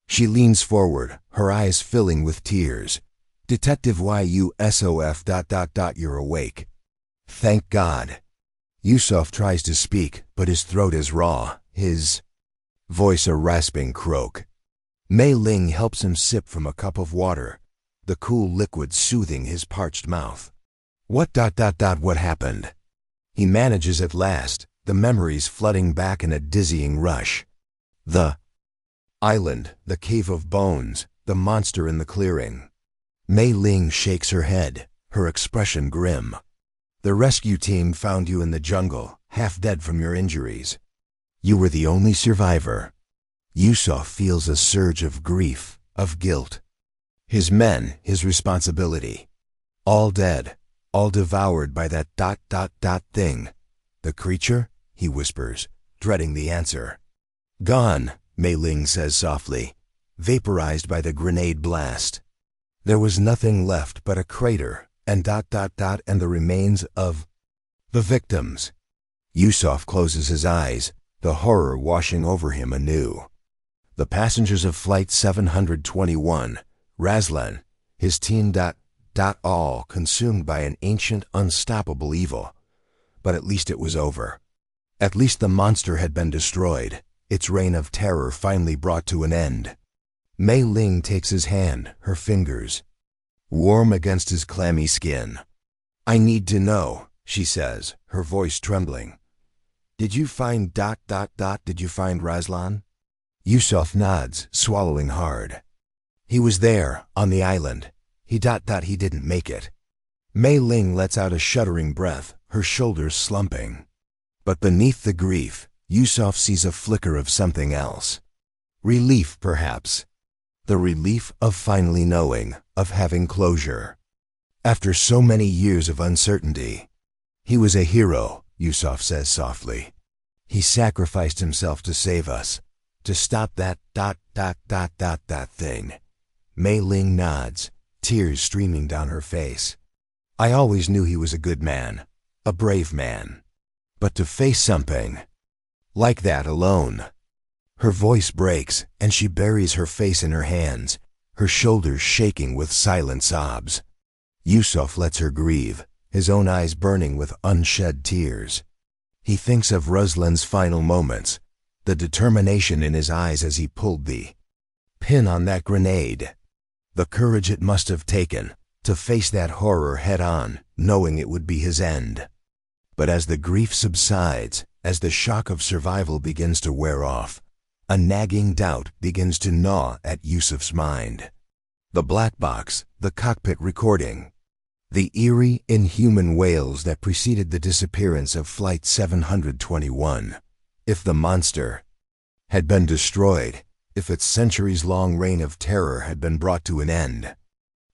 Speaker 1: She leans forward, her eyes filling with tears. Detective Yusuf. You're awake. Thank God. Yusuf tries to speak, but his throat is raw, his voice a rasping croak. Mei Ling helps him sip from a cup of water, the cool liquid soothing his parched mouth. What happened? He manages at last, the memories flooding back in a dizzying rush. The island, the cave of bones, the monster in the clearing. Mei Ling shakes her head, her expression grim. The rescue team found you in the jungle, half dead from your injuries. You were the only survivor. Yusuf feels a surge of grief, of guilt. His men, his responsibility. All dead, all devoured by that thing. The creature? He whispers, dreading the answer. Gone, Mei Ling says softly, vaporized by the grenade blast. There was nothing left but a crater, and ... and the remains of the victims. Yusuf closes his eyes, the horror washing over him anew. The passengers of Flight 721, Razlan, his team ... all consumed by an ancient, unstoppable evil. But at least it was over. At least the monster had been destroyed, its reign of terror finally brought to an end. Mei Ling takes his hand, her fingers warm against his clammy skin. "I need to know," she says, her voice trembling. "Did you find ... Did you find Razlan?" Yusuf nods, swallowing hard. "He was there, on the island. He ... he didn't make it." Mei Ling lets out a shuddering breath, her shoulders slumping. But beneath the grief, Yusuf sees a flicker of something else. Relief, perhaps. The relief of finally knowing, of having closure. After so many years of uncertainty. "He was a hero," Yusuf says softly. "He sacrificed himself to save us, to stop that ... that thing." Mei Ling nods, tears streaming down her face. "I always knew he was a good man, a brave man. But to face something like that alone." Her voice breaks, and she buries her face in her hands, her shoulders shaking with silent sobs. Yusuf lets her grieve, his own eyes burning with unshed tears. He thinks of Ruslan's final moments, the determination in his eyes as he pulled the pin on that grenade. The courage it must have taken to face that horror head-on, knowing it would be his end. But as the grief subsides, as the shock of survival begins to wear off, a nagging doubt begins to gnaw at Yusuf's mind. The black box, the cockpit recording, the eerie, inhuman wails that preceded the disappearance of Flight 721. If the monster had been destroyed, if its centuries-long reign of terror had been brought to an end,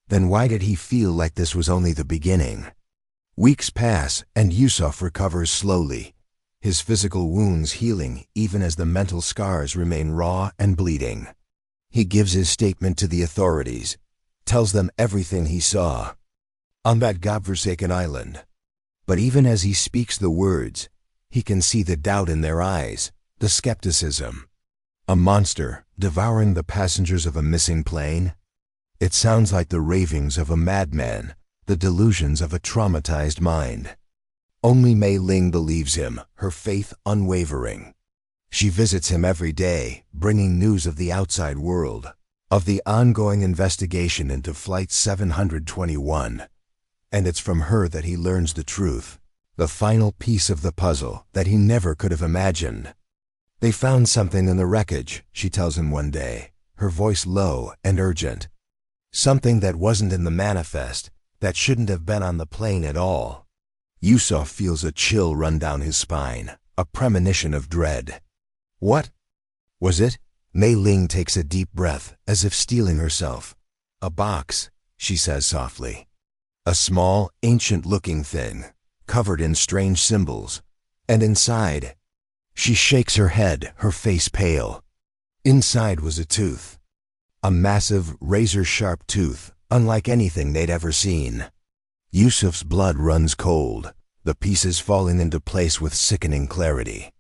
Speaker 1: then why did he feel like this was only the beginning? Weeks pass, and Yusuf recovers slowly, his physical wounds healing even as the mental scars remain raw and bleeding. He gives his statement to the authorities, tells them everything he saw on that godforsaken island. But even as he speaks the words, he can see the doubt in their eyes, the skepticism. A monster devouring the passengers of a missing plane? It sounds like the ravings of a madman, the delusions of a traumatized mind. Only Mei Ling believes him, her faith unwavering. She visits him every day, bringing news of the outside world, of the ongoing investigation into Flight 721. And it's from her that he learns the truth, the final piece of the puzzle that he never could have imagined. "They found something in the wreckage," she tells him one day, her voice low and urgent. "Something that wasn't in the manifest, that shouldn't have been on the plane at all." Yusuf feels a chill run down his spine, a premonition of dread. "What was it?" Mei Ling takes a deep breath, as if steeling herself. "A box," she says softly. "A small, ancient-looking thing, covered in strange symbols. And inside..." She shakes her head, her face pale. Inside was a tooth. A massive, razor-sharp tooth, unlike anything they'd ever seen. Yusuf's blood runs cold, the pieces falling into place with sickening clarity.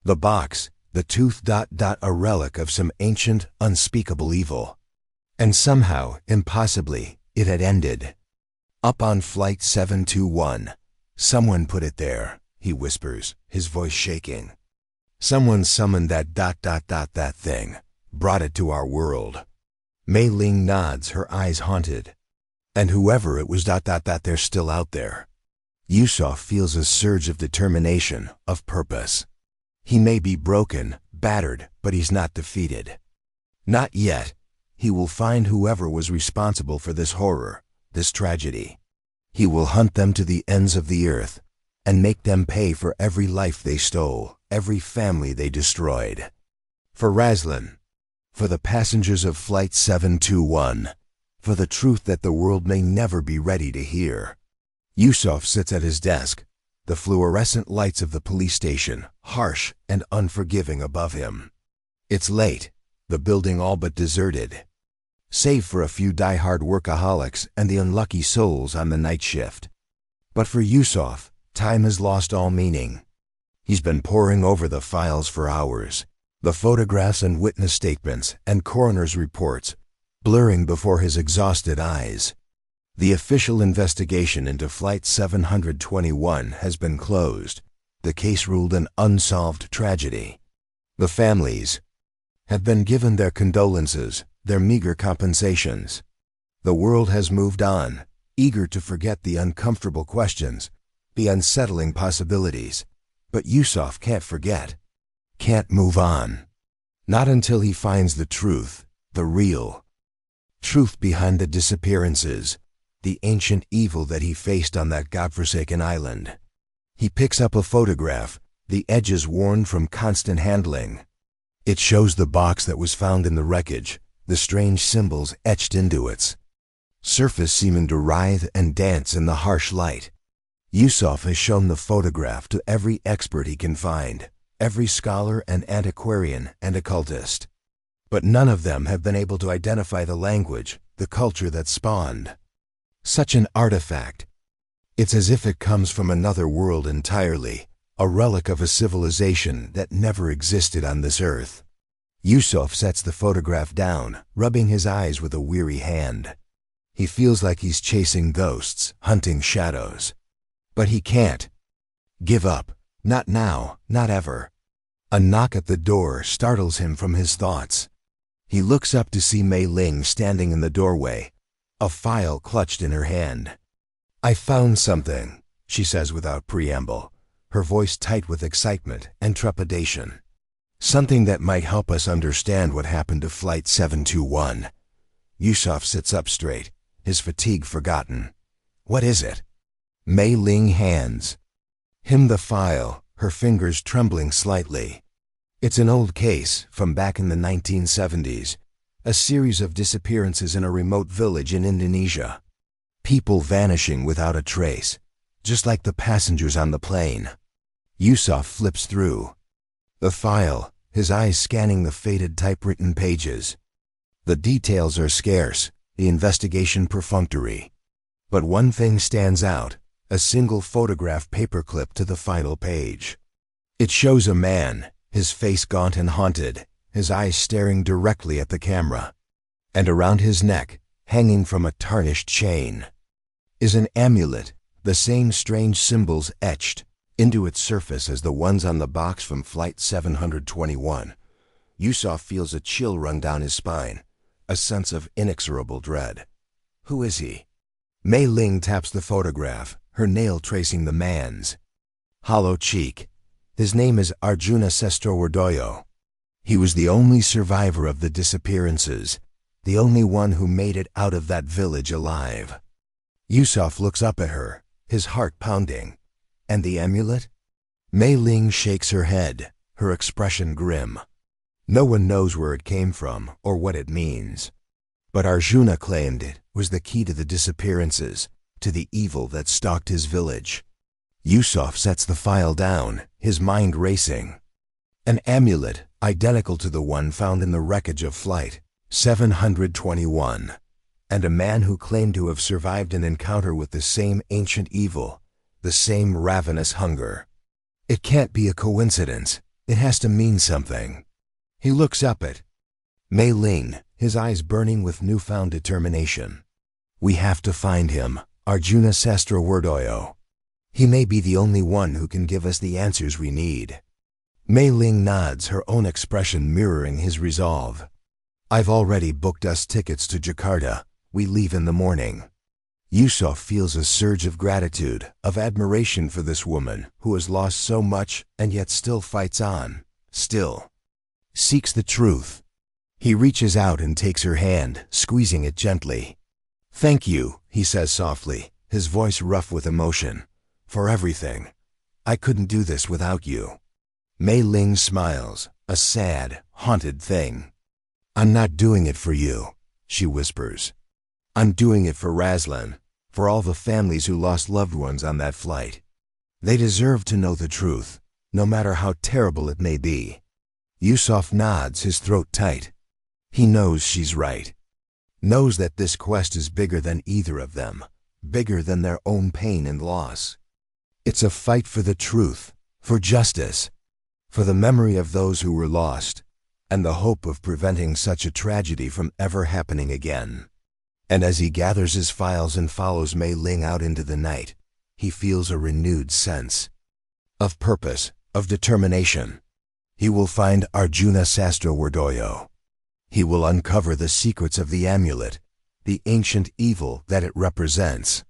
Speaker 1: The box, the tooth ... a relic of some ancient, unspeakable evil. And somehow, impossibly, it had ended. "Up on Flight 721. Someone put it there," he whispers, his voice shaking. "Someone summoned that ... that thing, brought it to our world." Mei Ling nods, her eyes haunted. "And whoever it was ... they're still out there." Yusuf feels a surge of determination, of purpose. He may be broken, battered, but he's not defeated. Not yet. He will find whoever was responsible for this horror, this tragedy. He will hunt them to the ends of the earth, and make them pay for every life they stole, every family they destroyed. For Razlan, for the passengers of Flight 721, for the truth that the world may never be ready to hear. Yusuf sits at his desk, the fluorescent lights of the police station, harsh and unforgiving above him. It's late, the building all but deserted. save for a few die-hard workaholics and the unlucky souls on the night shift. But for Yusuf, time has lost all meaning. He's been poring over the files for hours, the photographs and witness statements and coroner's reports blurring before his exhausted eyes. The official investigation into Flight 721 has been closed, the case ruled an unsolved tragedy. The families have been given their condolences, their meager compensations. The world has moved on, eager to forget the uncomfortable questions, the unsettling possibilities. But Yusuf can't forget, can't move on. Not until he finds the truth, the real truth behind the disappearances, the ancient evil that he faced on that godforsaken island. He picks up a photograph, the edges worn from constant handling. It shows the box that was found in the wreckage, the strange symbols etched into its surface seeming to writhe and dance in the harsh light. Yusuf has shown the photograph to every expert he can find, every scholar and antiquarian and occultist. But none of them have been able to identify the language, the culture that spawned such an artifact. It's as if it comes from another world entirely, a relic of a civilization that never existed on this earth. Yusuf sets the photograph down, rubbing his eyes with a weary hand. He feels like he's chasing ghosts, hunting shadows. But he can't give up. Not now, not ever. A knock at the door startles him from his thoughts. He looks up to see Mei Ling standing in the doorway, a file clutched in her hand. "I found something," she says without preamble, her voice tight with excitement and trepidation. "Something that might help us understand what happened to Flight 721. Yusuf sits up straight, his fatigue forgotten. "What is it?" Mei Ling hands him the file, her fingers trembling slightly. It's an old case from back in the 1970s, a series of disappearances in a remote village in Indonesia. People vanishing without a trace, just like the passengers on the plane. Yusuf flips through the file, his eyes scanning the faded typewritten pages. The details are scarce, the investigation perfunctory. But one thing stands out, a single photograph paperclip to the final page. It shows a man, his face gaunt and haunted, his eyes staring directly at the camera. And around his neck, hanging from a tarnished chain, is an amulet, the same strange symbols etched into its surface as the ones on the box from Flight 721. Yusuf feels a chill run down his spine, a sense of inexorable dread. Who is he? Mei Ling taps the photograph, her nail tracing the man's hollow cheek. His name is Arjuna Sestrowardoyo. He was the only survivor of the disappearances, the only one who made it out of that village alive. Yusuf looks up at her, his heart pounding. And the amulet? Mei Ling shakes her head, her expression grim. No one knows where it came from or what it means. But Arjuna claimed it was the key to the disappearances, to the evil that stalked his village. Yusuf sets the file down, his mind racing. An amulet identical to the one found in the wreckage of Flight 721, and a man who claimed to have survived an encounter with the same ancient evil, the same ravenous hunger. It can't be a coincidence. It has to mean something. He looks up at Mei Ling, his eyes burning with newfound determination. "We have to find him, Arjuna Sestrowardoyo. He may be the only one who can give us the answers we need." Mei Ling nods, her own expression mirroring his resolve. "I've already booked us tickets to Jakarta. We leave in the morning." Yusuf feels a surge of gratitude, of admiration for this woman who has lost so much and yet still fights on, still seeks the truth. He reaches out and takes her hand, squeezing it gently. "Thank you," he says softly, his voice rough with emotion, "for everything. I couldn't do this without you." Mei Ling smiles, a sad, haunted thing. "I'm not doing it for you," she whispers. "I'm doing it for Razlan, for all the families who lost loved ones on that flight. They deserve to know the truth, no matter how terrible it may be." Yusuf nods, his throat tight. He knows she's right. knows that this quest is bigger than either of them, bigger than their own pain and loss. It's a fight for the truth, for justice, for the memory of those who were lost, and the hope of preventing such a tragedy from ever happening again. And as he gathers his files and follows Mei Ling out into the night, he feels a renewed sense of purpose, of determination. He will find Arjuna Sastrowardoyo. He will uncover the secrets of the amulet, the ancient evil that it represents.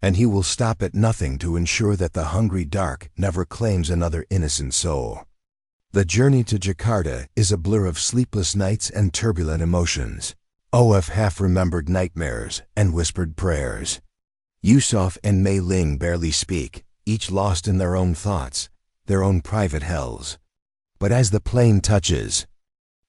Speaker 1: And he will stop at nothing to ensure that the hungry dark never claims another innocent soul. The journey to Jakarta is a blur of sleepless nights and turbulent emotions, of half-remembered nightmares and whispered prayers. Yusuf and Mei Ling barely speak, each lost in their own thoughts, their own private hells. But as the plane touches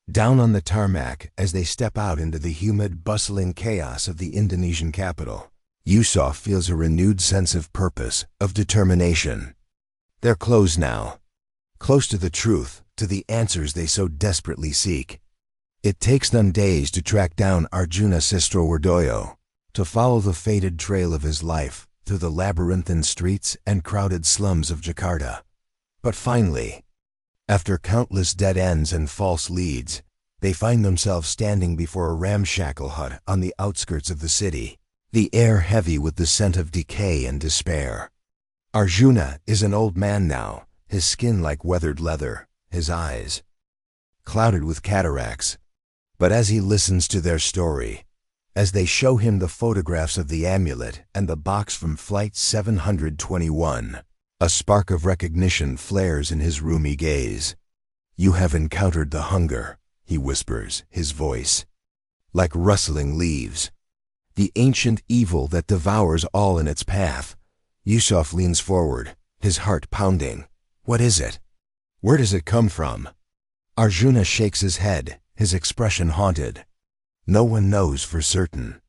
Speaker 1: down on the tarmac, as they step out into the humid, bustling chaos of the Indonesian capital, Yusuf feels a renewed sense of purpose, of determination. They're close now, close to the truth, to the answers they so desperately seek. It takes them days to track down Arjuna Sastrowardoyo, to follow the faded trail of his life through the labyrinthine streets and crowded slums of Jakarta. But finally, after countless dead ends and false leads, they find themselves standing before a ramshackle hut on the outskirts of the city, the air heavy with the scent of decay and despair. Arjuna is an old man now, his skin like weathered leather, his eyes clouded with cataracts. But as he listens to their story, as they show him the photographs of the amulet and the box from Flight 721, a spark of recognition flares in his rheumy gaze. "You have encountered the hunger," he whispers, his voice like rustling leaves. "The ancient evil that devours all in its path." Yusuf leans forward, his heart pounding. What is it? Where does it come from? Arjuna shakes his head, his expression haunted. No one knows for certain.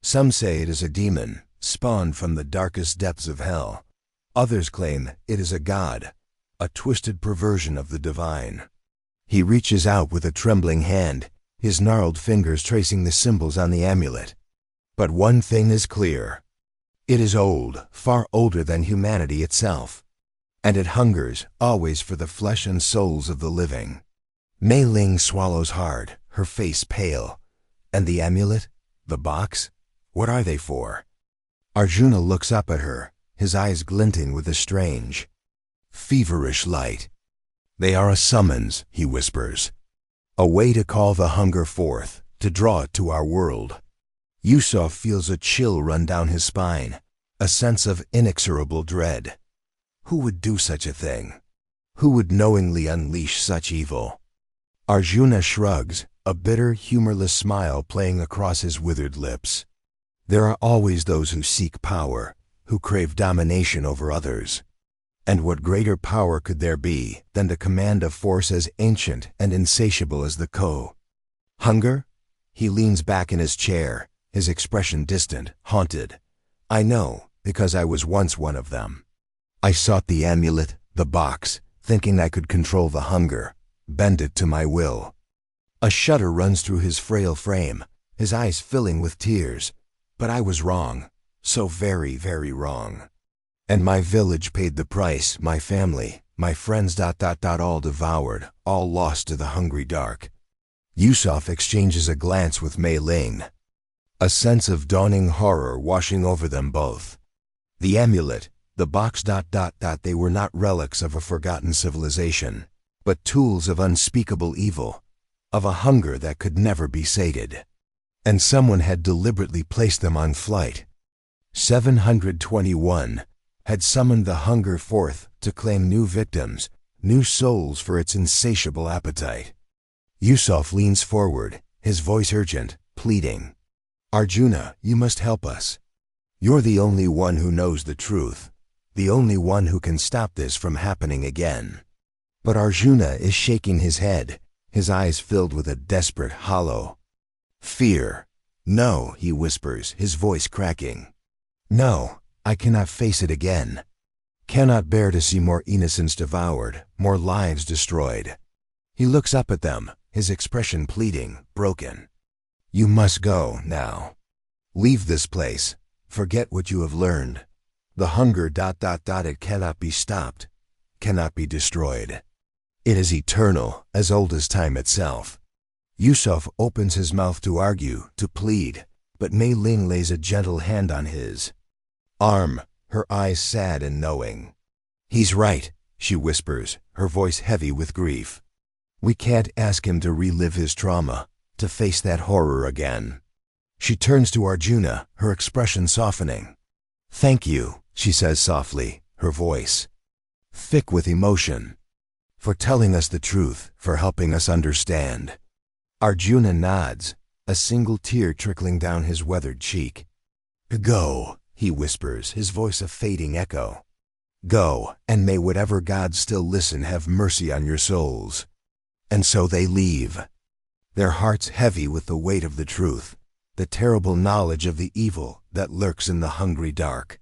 Speaker 1: Some say it is a demon, spawned from the darkest depths of hell. Others claim it is a god, a twisted perversion of the divine. He reaches out with a trembling hand, his gnarled fingers tracing the symbols on the amulet. But one thing is clear. It is old, far older than humanity itself. And it hungers always for the flesh and souls of the living. Mei Ling swallows hard, her face pale. And the amulet? The box? What are they for? Arjuna looks up at her, his eyes glinting with a strange, feverish light. "They are a summons," he whispers. "A way to call the hunger forth, to draw it to our world." Yusuf feels a chill run down his spine, a sense of inexorable dread. Who would do such a thing? Who would knowingly unleash such evil? Arjuna shrugs, a bitter, humorless smile playing across his withered lips. There are always those who seek power, who crave domination over others. And what greater power could there be than to command a force as ancient and insatiable as the hunger? He leans back in his chair, his expression distant, haunted. "I know, because I was once one of them. I sought the amulet, the box, thinking I could control the hunger, bend it to my will." A shudder runs through his frail frame, his eyes filling with tears. "But I was wrong, so very, very wrong. And my village paid the price, my family, my friends, all devoured, all lost to the hungry dark." Yusuf exchanges a glance with Mei Ling, a sense of dawning horror washing over them both. The amulet, the box, they were not relics of a forgotten civilization, but tools of unspeakable evil, of a hunger that could never be sated. And someone had deliberately placed them on flight. 721 had summoned the hunger forth to claim new victims, new souls for its insatiable appetite. Yusuf leans forward, his voice urgent, pleading. "Arjuna, you must help us. You're the only one who knows the truth, the only one who can stop this from happening again." But Arjuna is shaking his head, his eyes filled with a desperate, hollow fear. "No," he whispers, his voice cracking. "No, I cannot face it again. Cannot bear to see more innocents devoured, more lives destroyed." He looks up at them, his expression pleading, broken. You must go now. Leave this place. Forget what you have learned. The hunger... It cannot be stopped, cannot be destroyed. It is eternal, as old as time itself. Yusuf opens his mouth to argue, to plead, but Mei Ling lays a gentle hand on his arm, her eyes sad and knowing. He's right, she whispers, her voice heavy with grief. We can't ask him to relive his trauma, to face that horror again. She turns to Arjuna, her expression softening. Thank you, she says softly, her voice thick with emotion, for telling us the truth, for helping us understand. Arjuna nods, a single tear trickling down his weathered cheek. Go, he whispers, his voice a fading echo. Go, and may whatever gods still listen have mercy on your souls. And so they leave, their hearts heavy with the weight of the truth, the terrible knowledge of the evil that lurks in the hungry dark.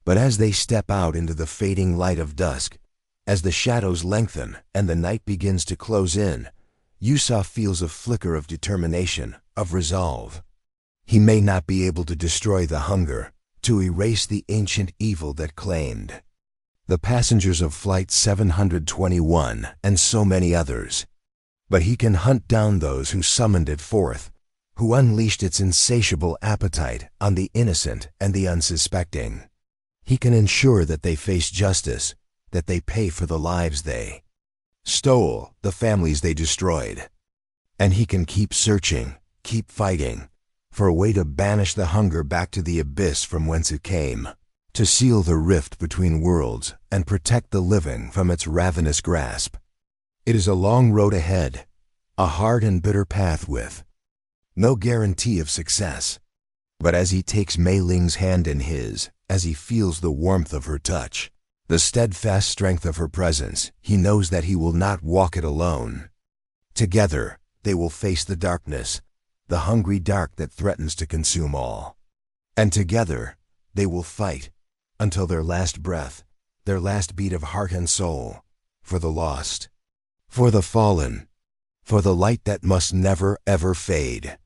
Speaker 1: But as they step out into the fading light of dusk, as the shadows lengthen and the night begins to close in, Yusuf feels a flicker of determination, of resolve. He may not be able to destroy the hunger, to erase the ancient evil that claimed the passengers of Flight 721 and so many others. But he can hunt down those who summoned it forth, who unleashed its insatiable appetite on the innocent and the unsuspecting. He can ensure that they face justice, that they pay for the lives they stole, the families they destroyed. And he can keep searching, keep fighting, for a way to banish the hunger back to the abyss from whence it came, to seal the rift between worlds and protect the living from its ravenous grasp. It is a long road ahead, a hard and bitter path with no guarantee of success. But as he takes Mei Ling's hand in his, as he feels the warmth of her touch, the steadfast strength of her presence, he knows that he will not walk it alone. Together, they will face the darkness, the hungry dark that threatens to consume all. And together, they will fight until their last breath, their last beat of heart and soul, for the lost, for the fallen, for the light that must never ever fade.